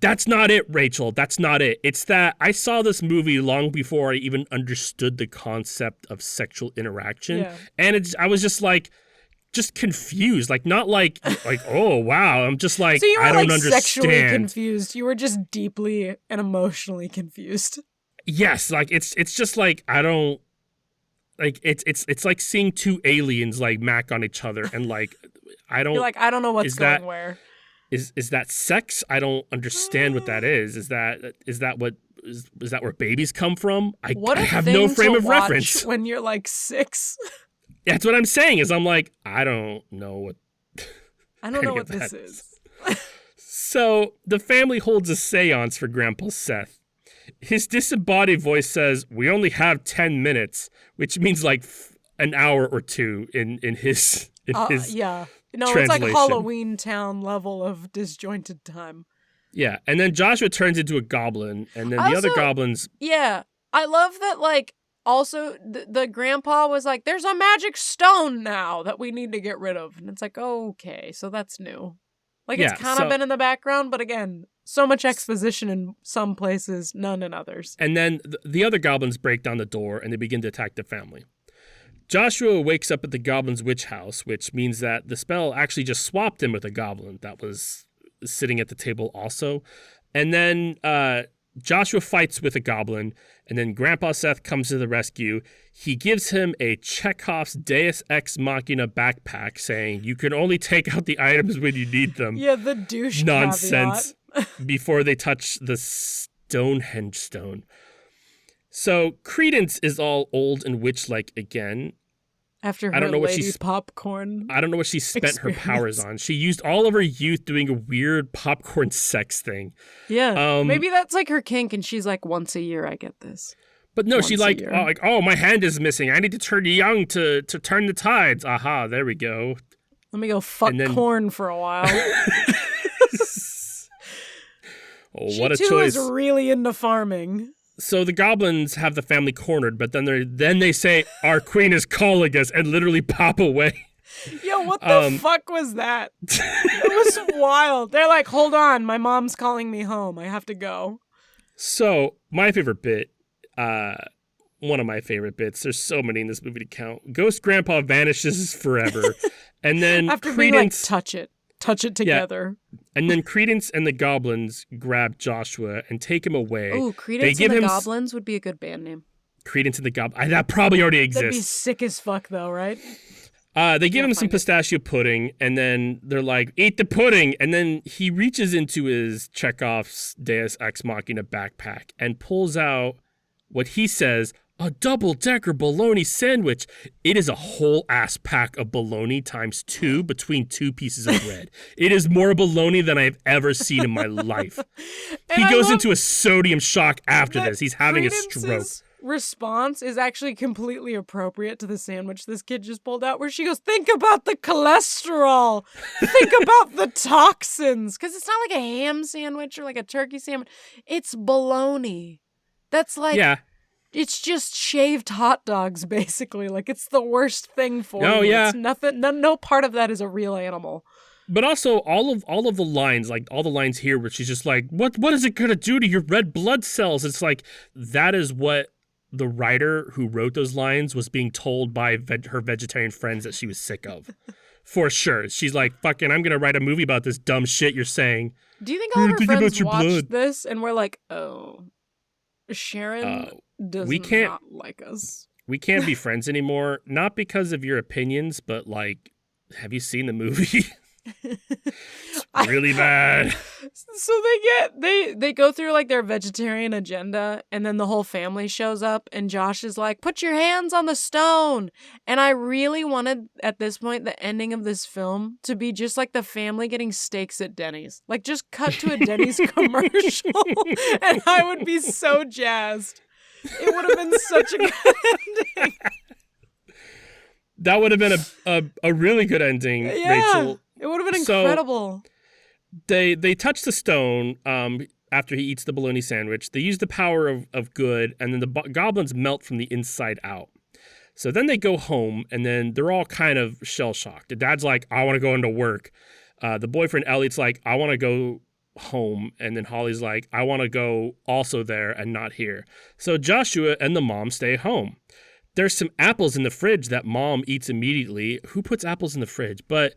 that's not it, Rachel. That's not it. It's that I saw this movie long before I even understood the concept of sexual interaction, Yeah. and I was just like, just confused, like not like oh wow. I'm just like, So you were I don't like understand. sexually confused. You were just deeply and emotionally confused. Yes, like it's just like I don't like it's like seeing two aliens like mac on each other, and like I don't. You're like, I don't know what's is going that- where. Is that sex? I don't understand what that is. Is that where babies come from? What I a have thing no frame to of watch reference. when you're like 6. That's what I'm saying. Is I'm like, I don't know what. I don't know any what of this that is. So the family holds a seance for Grandpa Seth. His disembodied voice says, "We only have 10 minutes," which means like an hour or two in his Yeah. No, it's like translation. Halloween Town level of disjointed time. Yeah, and then Joshua turns into a goblin, and then the other Also- goblins. Yeah. I love that, like, also the grandpa was like, there's a magic stone now that we need to get rid of. And it's like, okay, so that's new. Like, Yeah, it's kind so- of been in the background, but again, so much exposition in some places, none in others. And then the other goblins break down the door and they begin to attack the family. Joshua wakes up at the goblin's witch house, which means that the spell actually just swapped him with a goblin that was sitting at the table also. And then Joshua fights with a goblin, and then Grandpa Seth comes to the rescue. He gives him a Chekhov's Deus Ex Machina backpack, saying, "You can only take out the items when you need them." Yeah, the douche Nonsense. caveat. Before they touch the Stonehenge stone. So Credence is all old and witch-like again. After her I don't know what lady she's- popcorn. I don't know what she spent her powers Experience. on. She used all of her youth doing a weird popcorn sex thing. Yeah, maybe that's like her kink, and she's like, once a year I get this. But no, she Once a year. oh, my hand is missing. I need to turn young to turn the tides. Aha, there we go. Let me go fuck And then- corn for a while. Oh, She what a too choice. is really into farming. So the goblins have the family cornered, but then they say, "Our queen is calling us," and literally pop away. Yo, what the fuck was that? It was wild. They're like, hold on, my mom's calling me home. I have to go. So my favorite bit, one of my favorite bits. There's so many in this movie to count. Ghost Grandpa vanishes forever, and then After being like, Credence, touch it together. and then Credence and the goblins grab Joshua and take him away. Ooh, Credence give and the him Goblins would be a good band name. Credence and the goblins. That probably already That'd be exists. sick as fuck though, right? They give him some find it. pistachio pudding, and then they're like, "Eat the pudding!" And then he reaches into his Chekhov's Deus Ex Machina backpack and pulls out what he says, a double-decker bologna sandwich. It is a whole-ass pack of bologna times 2 between 2 pieces of bread. It is more bologna than I've ever seen in my life. And He I goes love into a sodium shock after that this. He's having a Credence stroke. is response is actually completely appropriate to the sandwich this kid just pulled out, where she goes, think about the cholesterol, think about the toxins, because it's not like a ham sandwich or like a turkey sandwich, it's bologna. That's like, Yeah. it's just shaved hot dogs, basically. Like, it's the worst thing for you. Yeah. It's nothing, no part of that is a real animal. But also all of the lines, like all the lines here where she's just like, what is it gonna do to your red blood cells? It's like, that is what the writer who wrote those lines was being told by her vegetarian friends that she was sick of. For sure. She's like, fucking, I'm gonna write a movie about this dumb shit you're saying. Do you think all of her Think friends about your watched blood. this and were like, oh, Sharon does not like us? We can't be friends anymore, not because of your opinions, but like, have you seen the movie? It's really bad. So they go through like their vegetarian agenda, and then the whole family shows up, and Josh is like, put your hands on the stone. And I really wanted at this point the ending of this film to be just like the family getting steaks at Denny's. Like, just cut to a Denny's commercial and I would be so jazzed. It would have been such a good ending. That would have been a really good ending, Rachel. It would have been incredible. They touch the stone after he eats the bologna sandwich. They use the power of good, and then the goblins melt from the inside out. So then they go home, and then they're all kind of shell-shocked. The dad's like, I want to go into work. The boyfriend, Elliot's like, I want to go home. And then Holly's like, I want to go also there and not here. So Joshua and the mom stay home. There's some apples in the fridge that mom eats immediately. Who puts apples in the fridge? But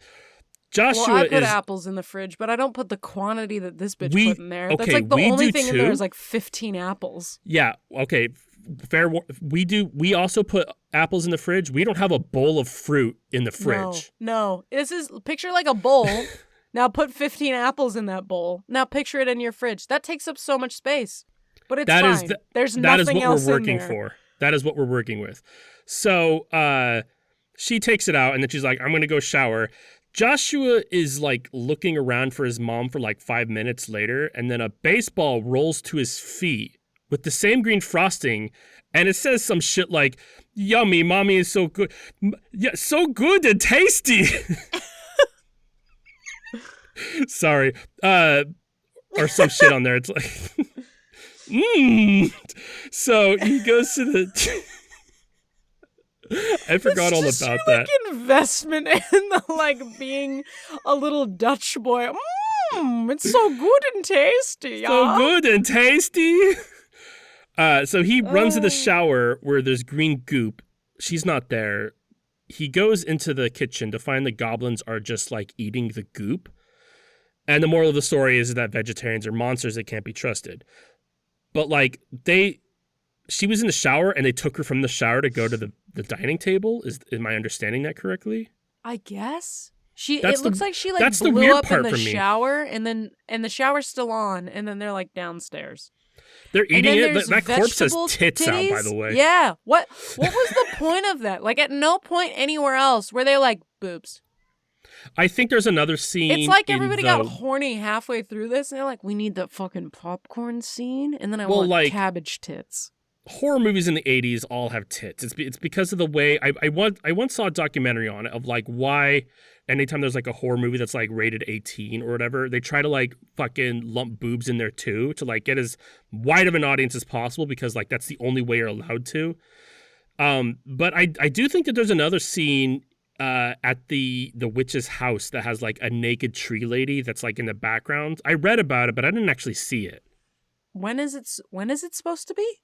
Joshua I put apples in the fridge, but I don't put the quantity that this bitch put in there. Okay, that's like the only thing too. in there is like 15 apples. Yeah, okay. Fair. We do. We also put apples in the fridge. We don't have a bowl of fruit in the fridge. No. This is, picture like a bowl. Now put 15 apples in that bowl. Now picture it in your fridge. That takes up so much space. But it's fine. There's nothing else in there. That is what we're working for. That is what we're working with. So she takes it out, and then she's like, I'm going to go shower. Joshua is like looking around for his mom for like 5 minutes later, and then a baseball rolls to his feet with the same green frosting, and it says some shit like, yummy, mommy is so good. Yeah, so good and tasty. Sorry. Or some shit on there. It's like, So he goes to the... I forgot all about that. Like investment in the like being a little Dutch boy. It's so good and tasty. So good and tasty. So he runs to the shower where there's green goop. She's not there. He goes into the kitchen to find the goblins are just like eating the goop. And the moral of the story is that vegetarians are monsters that can't be trusted. But like she was in the shower and they took her from the shower to go to the dining table. Am I understanding that correctly? I guess. It looks like she like blew up in the shower and the shower's still on and then they're like downstairs. They're eating it. That corpse has tits out, by the way. Yeah. What was the point of that? Like at no point anywhere else were they like boobs. I think there's another scene. It's like everybody got horny halfway through this and they're like, we need the fucking popcorn scene and then I want like, cabbage tits. Horror movies in the 80s all have tits. It's because of the way I once saw a documentary on it of like why anytime there's like a horror movie that's like rated 18 or whatever, they try to like fucking lump boobs in there too to like get as wide of an audience as possible because like that's the only way you're allowed to. But I do think that there's another scene at the witch's house that has like a naked tree lady that's like in the background. I read about it, but I didn't actually see it. When is it supposed to be?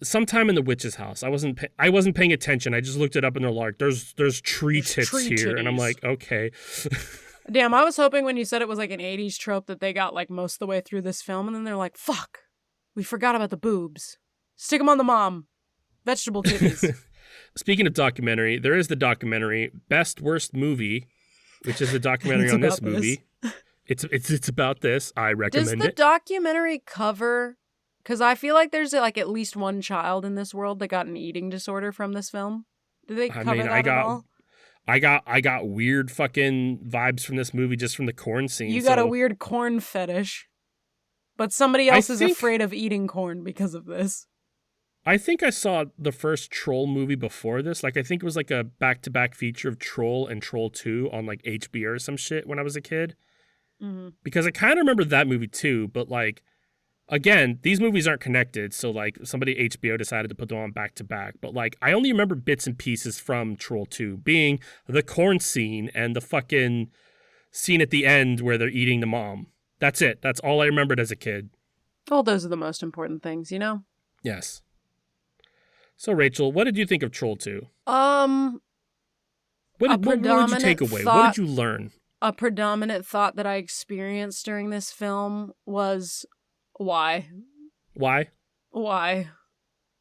Sometime in the witch's house. I wasn't paying attention. I just looked it up and they're like, there's tree tits here. Titties. And I'm like, okay. Damn, I was hoping when you said it was like an 80s trope that they got like most of the way through this film and then they're like, fuck, we forgot about the boobs. Stick them on the mom. Vegetable titties. Speaking of documentary, there is the documentary Best Worst Movie, which is a documentary on this movie. It's about this. I recommend it. Does the documentary cover... Because I feel like there's like at least one child in this world that got an eating disorder from this film. Did they cover that at all? I got weird fucking vibes from this movie just from the corn scene. You got a weird corn fetish. But somebody else is afraid of eating corn because of this. I think I saw the first Troll movie before this. Like, I think it was like a back-to-back feature of Troll and Troll 2 on like HBO or some shit when I was a kid. Mm-hmm. Because I kind of remember that movie too, but like, again, these movies aren't connected. So like somebody at HBO decided to put them on back-to-back. But like, I only remember bits and pieces from Troll 2, being the corn scene and the fucking scene at the end where they're eating the mom. That's it. That's all I remembered as a kid. Well, those are the most important things, you know? Yes. So, Rachel, what did you think of Troll 2? A What did you predominant take away? thought- What did you learn? A predominant thought that I experienced during this film was, why? Why? Why?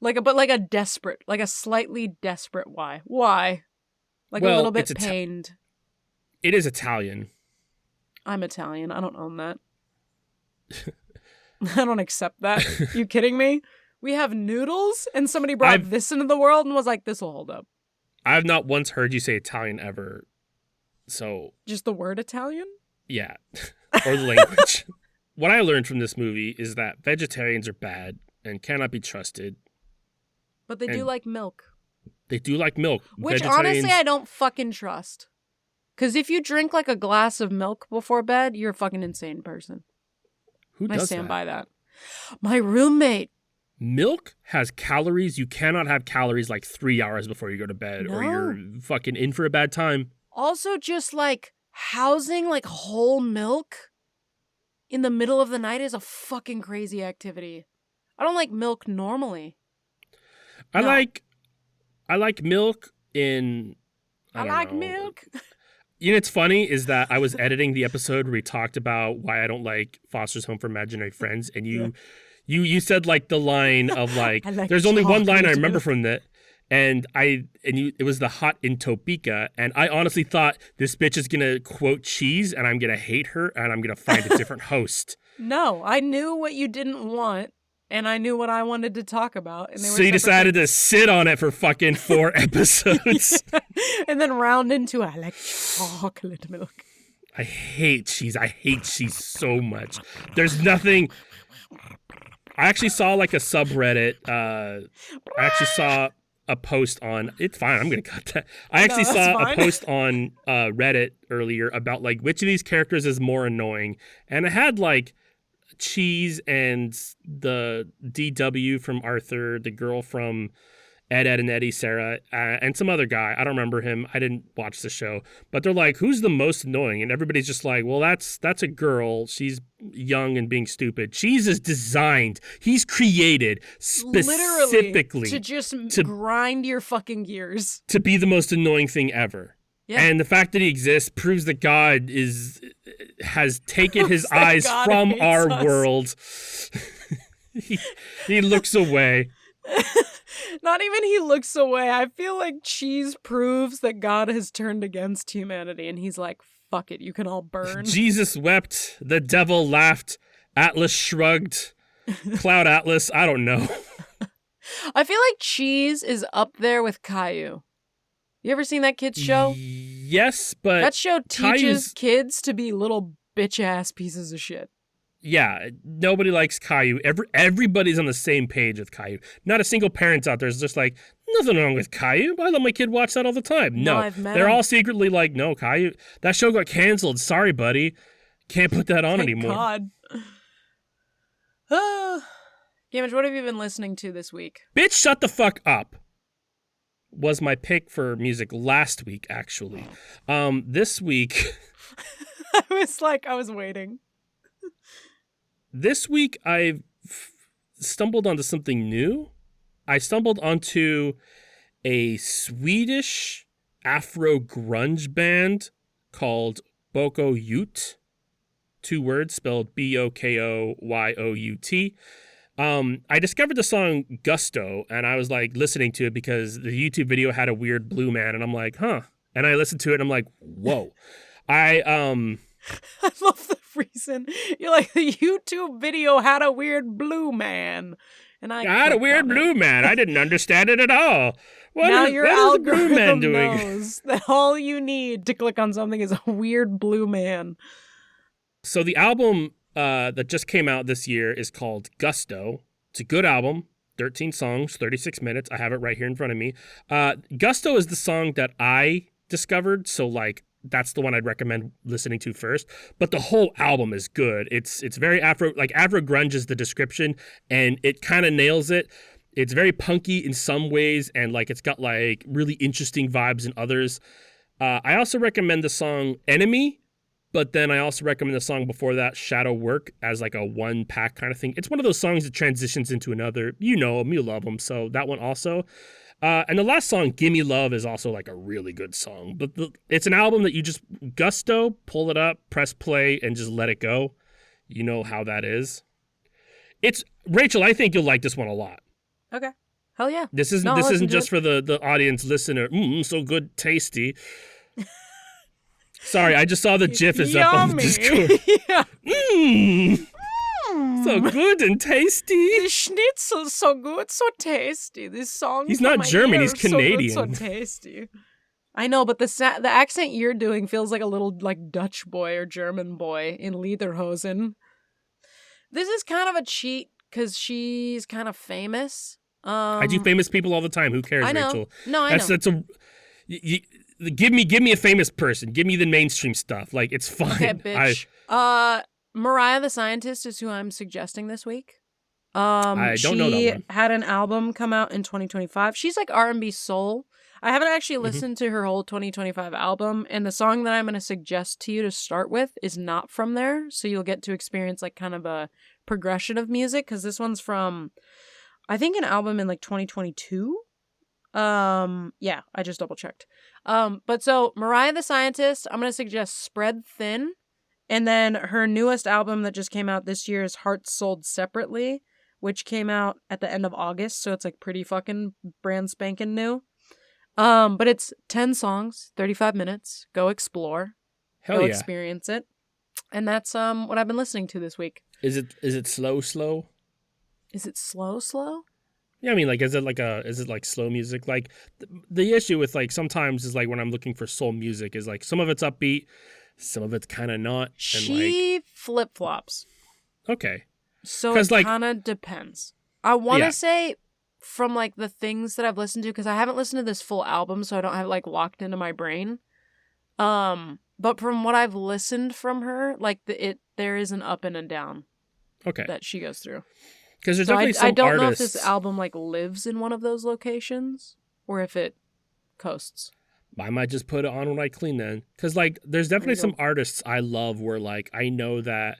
Like a desperate, like a slightly desperate why. Why? Like a Well, little bit it's pained. It is Italian. I'm Italian. I don't own that. I don't accept that. You kidding me? We have noodles, and somebody brought this into the world and was like, this will hold up. I've not once heard you say Italian ever. So. Just the word Italian? Yeah. Or the language. What I learned from this movie is that vegetarians are bad and cannot be trusted. But they do like milk. They do like milk. Which honestly I don't fucking trust. Because if you drink like a glass of milk before bed, you're a fucking insane person. Who does that? I stand by that. My roommate. Milk has calories. You cannot have calories like 3 hours before you go to bed or you're fucking in for a bad time. Also, just like housing like whole milk in the middle of the night is a fucking crazy activity. I don't like milk normally. I like milk in. I like milk. You know, it's funny is that I was editing the episode where we talked about why I don't like Foster's Home for Imaginary Friends, and you said like the line of like, there's only one line I remember from that, it was the hot in Topeka, and I honestly thought this bitch is gonna quote cheese, and I'm gonna hate her, and I'm gonna find a different host. No, I knew what you didn't want. And I knew what I wanted to talk about. And so you decided to sit on it for fucking 4 episodes. Yeah. And then round into I like chocolate milk. I hate cheese. I hate cheese so much. There's nothing. I actually saw like a subreddit. I actually saw a post on. It's fine. I'm going to cut that. I actually saw a post on Reddit earlier about like which of these characters is more annoying. And it had like Cheese and the DW from Arthur, the girl from Ed, and Eddie, Sarah, and some other guy. I don't remember him. I didn't watch the show. But they're like, who's the most annoying? And everybody's just like, well, that's a girl. She's young and being stupid. Cheese is designed. He's created specifically to grind your fucking gears. To be the most annoying thing ever. Yeah. And the fact that he exists proves that God has taken his eyes from our world. he looks away. Not even he looks away. I feel like Cheese proves that God has turned against humanity, and he's like, fuck it, you can all burn. Jesus wept, the devil laughed, Atlas shrugged, Cloud Atlas, I don't know. I feel like Cheese is up there with Caillou. You ever seen that kid's show? Yes, but that show teaches kids to be little bitch-ass pieces of shit. Yeah, nobody likes Caillou. Everybody's on the same page with Caillou. Not a single parent out there is just like, nothing wrong with Caillou. I let my kid watch that all the time. No, they're all secretly like, no, Caillou. That show got canceled. Sorry, buddy. Can't put that on anymore. God. Gamage, what have you been listening to this week? Bitch, shut the fuck up. Was my pick for music last week, actually. This week... I was waiting. This week, I've stumbled onto something new. I stumbled onto a Swedish Afro grunge band called Boko Ute. 2 words spelled Bokoyout. I discovered the song Gusto, and I was like listening to it because the YouTube video had a weird blue man, and I'm like, huh. And I listened to it, and I'm like, whoa. I love the reason you're like, the YouTube video had a weird blue man, and I had a weird blue man. I didn't understand it at all. What is the blue man doing? Knows that all you need to click on something is a weird blue man. So the album that just came out this year is called Gusto. It's a good album. 13 songs, 36 minutes. I have it right here in front of me. Gusto is the song that I discovered, so like that's the one I'd recommend listening to first. But the whole album is good. It's very Afro grunge is the description, and it kind of nails it. It's very punky in some ways, and like it's got like really interesting vibes in others. I also recommend the song Enemy, but then I also recommend the song before that, Shadow Work, as like a one pack kind of thing. It's one of those songs that transitions into another. You know them, you love them, so that one also. And the last song, Gimme Love, is also like a really good song. But it's an album that you just gusto, pull it up, press play, and just let it go. You know how that is. It's Rachel, I think you'll like this one a lot. Okay. Hell yeah. This isn't just for the audience listener. So good, tasty. Sorry, I just saw the GIF is up on the Discord. Yeah. So good and tasty. The schnitzel so good, so tasty. This song. He's not German. He's Canadian. So good, so tasty. I know, but the accent you're doing feels like a little like Dutch boy or German boy in Lederhosen. This is kind of a cheat because she's kind of famous. I do famous people all the time. Who cares, I know. Rachel? No, I know. That's give me a famous person. Give me the mainstream stuff. Like it's fine. Okay, bitch. Mariah the Scientist is who I'm suggesting this week. I don't know that one. She had an album come out in 2025. She's like R&B soul. I haven't actually listened to her whole 2025 album, and the song that I'm going to suggest to you to start with is not from there, so you'll get to experience like kind of a progression of music, because this one's from, I think, an album in like 2022. Yeah, I just double checked. But so Mariah the Scientist, I'm going to suggest Spread Thin. And then her newest album that just came out this year is Hearts Sold Separately, which came out at the end of August. So it's like pretty fucking brand spanking new. But it's 10 songs, 35 minutes. Go explore. Hell Go yeah. experience it. And that's what I've been listening to this week. Is it slow? Is it slow? Yeah, I mean, like, is it like slow music? Like, the issue with like sometimes is like when I'm looking for soul music is like some of it's upbeat, some of it's kind of not. She flip flops. Okay. So it like, kind of depends. I want to say from like the things that I've listened to, because I haven't listened to this full album, so I don't have it like locked into my brain. But from what I've listened from her, like there is an up and a down. Okay. That she goes through. Because there's definitely some I don't artists. know if this album like lives in one of those locations or if it coasts. I might just put it on when I clean then. Because, like, there's definitely some artists I love where, like, I know that,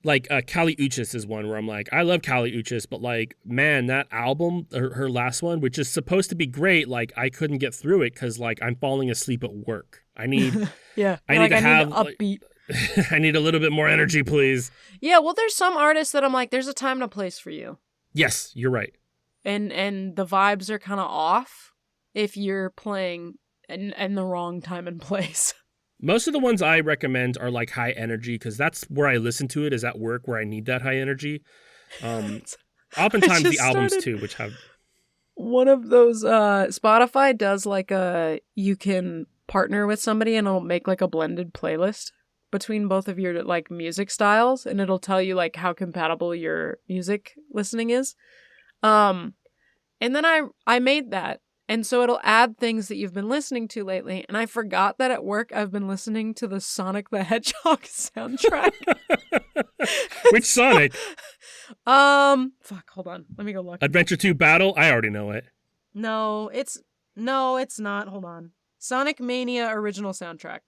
like, Kali Uchis is one where I'm like, I love Kali Uchis, but, like, man, that album, her last one, which is supposed to be great, like, I couldn't get through it because, like, I'm falling asleep at work. I need, I need upbeat. Like, I need a little bit more energy, please. Yeah, well, there's some artists that I'm like, there's a time and a place for you. Yes, you're right. And the vibes are kind of off if you're playing in the wrong time and place. Most of the ones I recommend are like high energy because that's where I listen to it is at work where I need that high energy. Oftentimes the albums too, which have one of those. Spotify does like you can partner with somebody and it'll make like a blended playlist between both of your like music styles, and it'll tell you like how compatible your music listening is. And then I made that. And so it'll add things that you've been listening to lately. And I forgot that at work I've been listening to the Sonic the Hedgehog soundtrack. Which Sonic? Fuck, hold on. Let me go look. Adventure 2 Battle? I already know it. No, it's not. Hold on. Sonic Mania original soundtrack.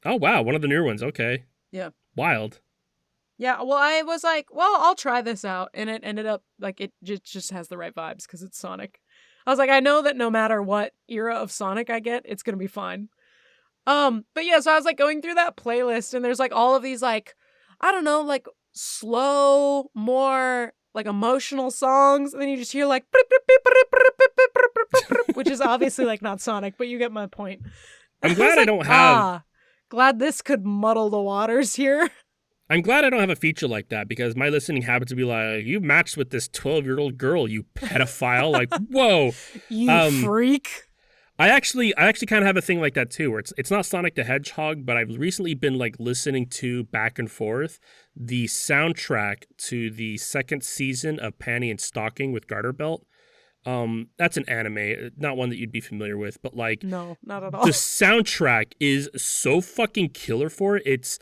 Oh, wow. One of the newer ones. Okay. Yeah. Wild. Yeah, well, I was like, well, I'll try this out. And it ended up, like, it just has the right vibes because it's Sonic. I was like, I know that no matter what era of Sonic I get, it's going to be fine. But yeah, so I was like going through that playlist and there's like all of these like, I don't know, like slow, more like emotional songs. And then you just hear like, which is obviously like not Sonic, but you get my point. I'm glad I don't have. Glad this could muddle the waters here. I'm glad I don't have a feature like that because my listening habits would be like, you matched with this 12-year-old girl, you pedophile. Like, whoa. You freak. I actually kind of have a thing like that too, where it's not Sonic the Hedgehog, but I've recently been like listening to back and forth the soundtrack to the second season of Panty and Stocking with Garter Belt. That's an anime, not one that you'd be familiar with, but like No, not at all. the soundtrack is so fucking killer for it.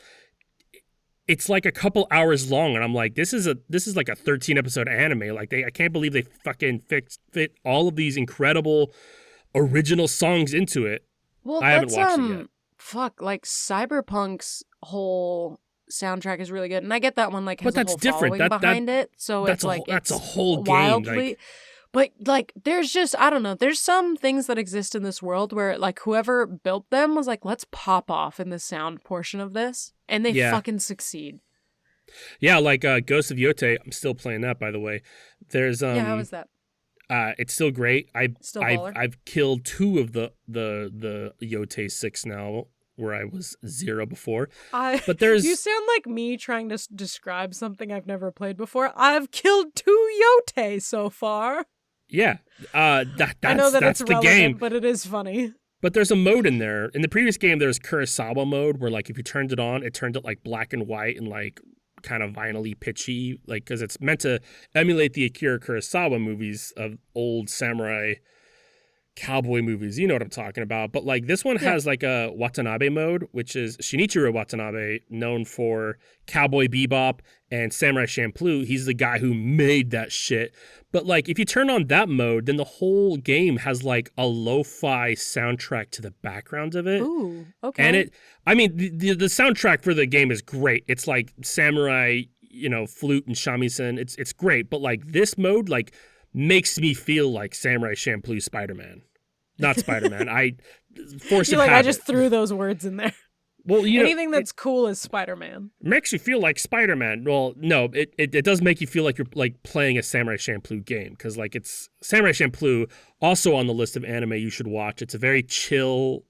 It's like a couple hours long, and I'm like, this is like a 13 episode anime. Like I can't believe they fucking fit all of these incredible original songs into it. Well, I haven't watched it yet. Fuck, like Cyberpunk's whole soundtrack is really good, and I get that one like has But that's a whole different. following behind it, so that's it's like that's a it's whole game. wildly. But like, there's just I don't know. There's some things that exist in this world where like whoever built them was like, let's pop off in the sound portion of this, and they fucking succeed. Yeah, like Ghost of Yote. I'm still playing that, by the way. There's how was that? It's still great. Baller? I've killed 2 of the Yote 6 now, where I was 0 before. But there's you sound like me trying to describe something I've never played before. I've killed 2 Yote so far. Yeah, I know that that's it's the relevant, game. but it is funny. But there's a mode in there. In the previous game, there's Kurosawa mode, where like if you turned it on, it turned it like black and white and like kind of vinily pitchy, like because it's meant to emulate the Akira Kurosawa movies of old samurai cowboy movies. You know what I'm talking about. But like this one has like a Watanabe mode, which is Shinichiro Watanabe, known for Cowboy Bebop and Samurai Champloo. He's the guy who made that shit. But like if you turn on that mode, then the whole game has like a lo-fi soundtrack to the background of it. Ooh, okay. And the soundtrack for the game is great. It's like samurai, flute and shamisen. It's great. But like this mode, like makes me feel like Samurai Champloo Spider-Man. Not Spider-Man. I force You're of like, habit. I just threw those words in there. Well, anything that's cool is Spider-Man. Makes you feel like Spider-Man. Well, no, it does make you feel like you're like playing a Samurai Champloo game, because like it's Samurai Champloo, also on the list of anime you should watch. It's a very chill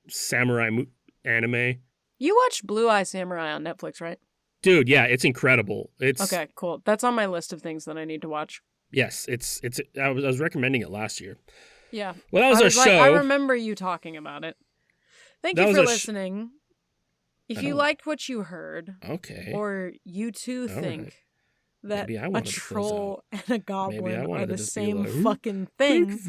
samurai anime. You watched Blue Eye Samurai on Netflix, right? Dude, yeah, it's incredible. It's okay, cool. That's on my list of things that I need to watch. Yes, it's. I was recommending it last year. Yeah. Well, that was our show. I remember you talking about it. Thank you for listening. If you liked what you heard, okay, or you too think that a troll and a goblin are the same fucking thing,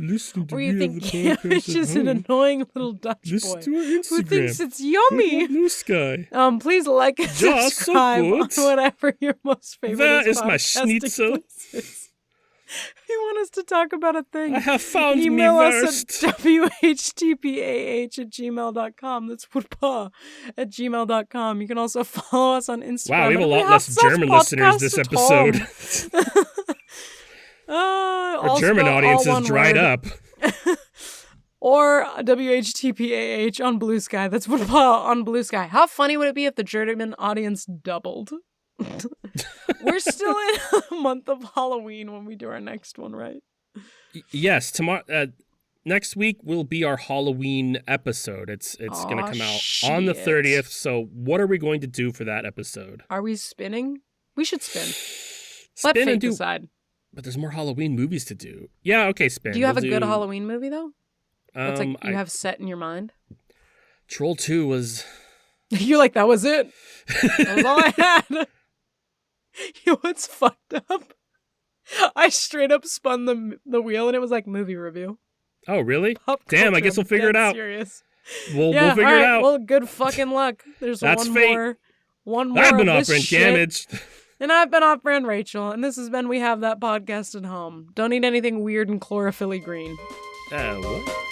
or you think Cabbage is an annoying little Dutch boy who thinks it's yummy, Blue Sky. Please like and subscribe on whatever your most favorite That is my schnitzel. If you want us to talk about a thing, I have found email me us at whtpah@gmail.com. That's woodpaw@gmail.com. You can also follow us on Instagram. Wow, we have a lot less German listeners this episode. Our German audience has dried up. Or WHTPAH on Blue Sky. That's woodpaw on Blue Sky. How funny would it be if the German audience doubled? We're still in a month of Halloween when we do our next one, right? Yes, tomorrow. Next week will be our Halloween episode. It's going to come out on the 30th. So what are we going to do for that episode? Are we spinning? We should spin. Let fate decide. But there's more Halloween movies to do. Yeah, okay, spin. Do you have a good Halloween movie though? That's like you have set in your mind? Troll 2 was... You're like, that was it? That was all I had. You know what's fucked up? I straight up spun the wheel and it was like movie review. Oh, really? Damn, I guess we'll figure it out. Serious. We'll figure it out. Well, good fucking luck. There's That's one fate. more I've been of off-brand this shit. damaged. And I've been off-brand Rachel. And this has been We Have That Podcast at Home. Don't eat anything weird and chlorophyll green. What?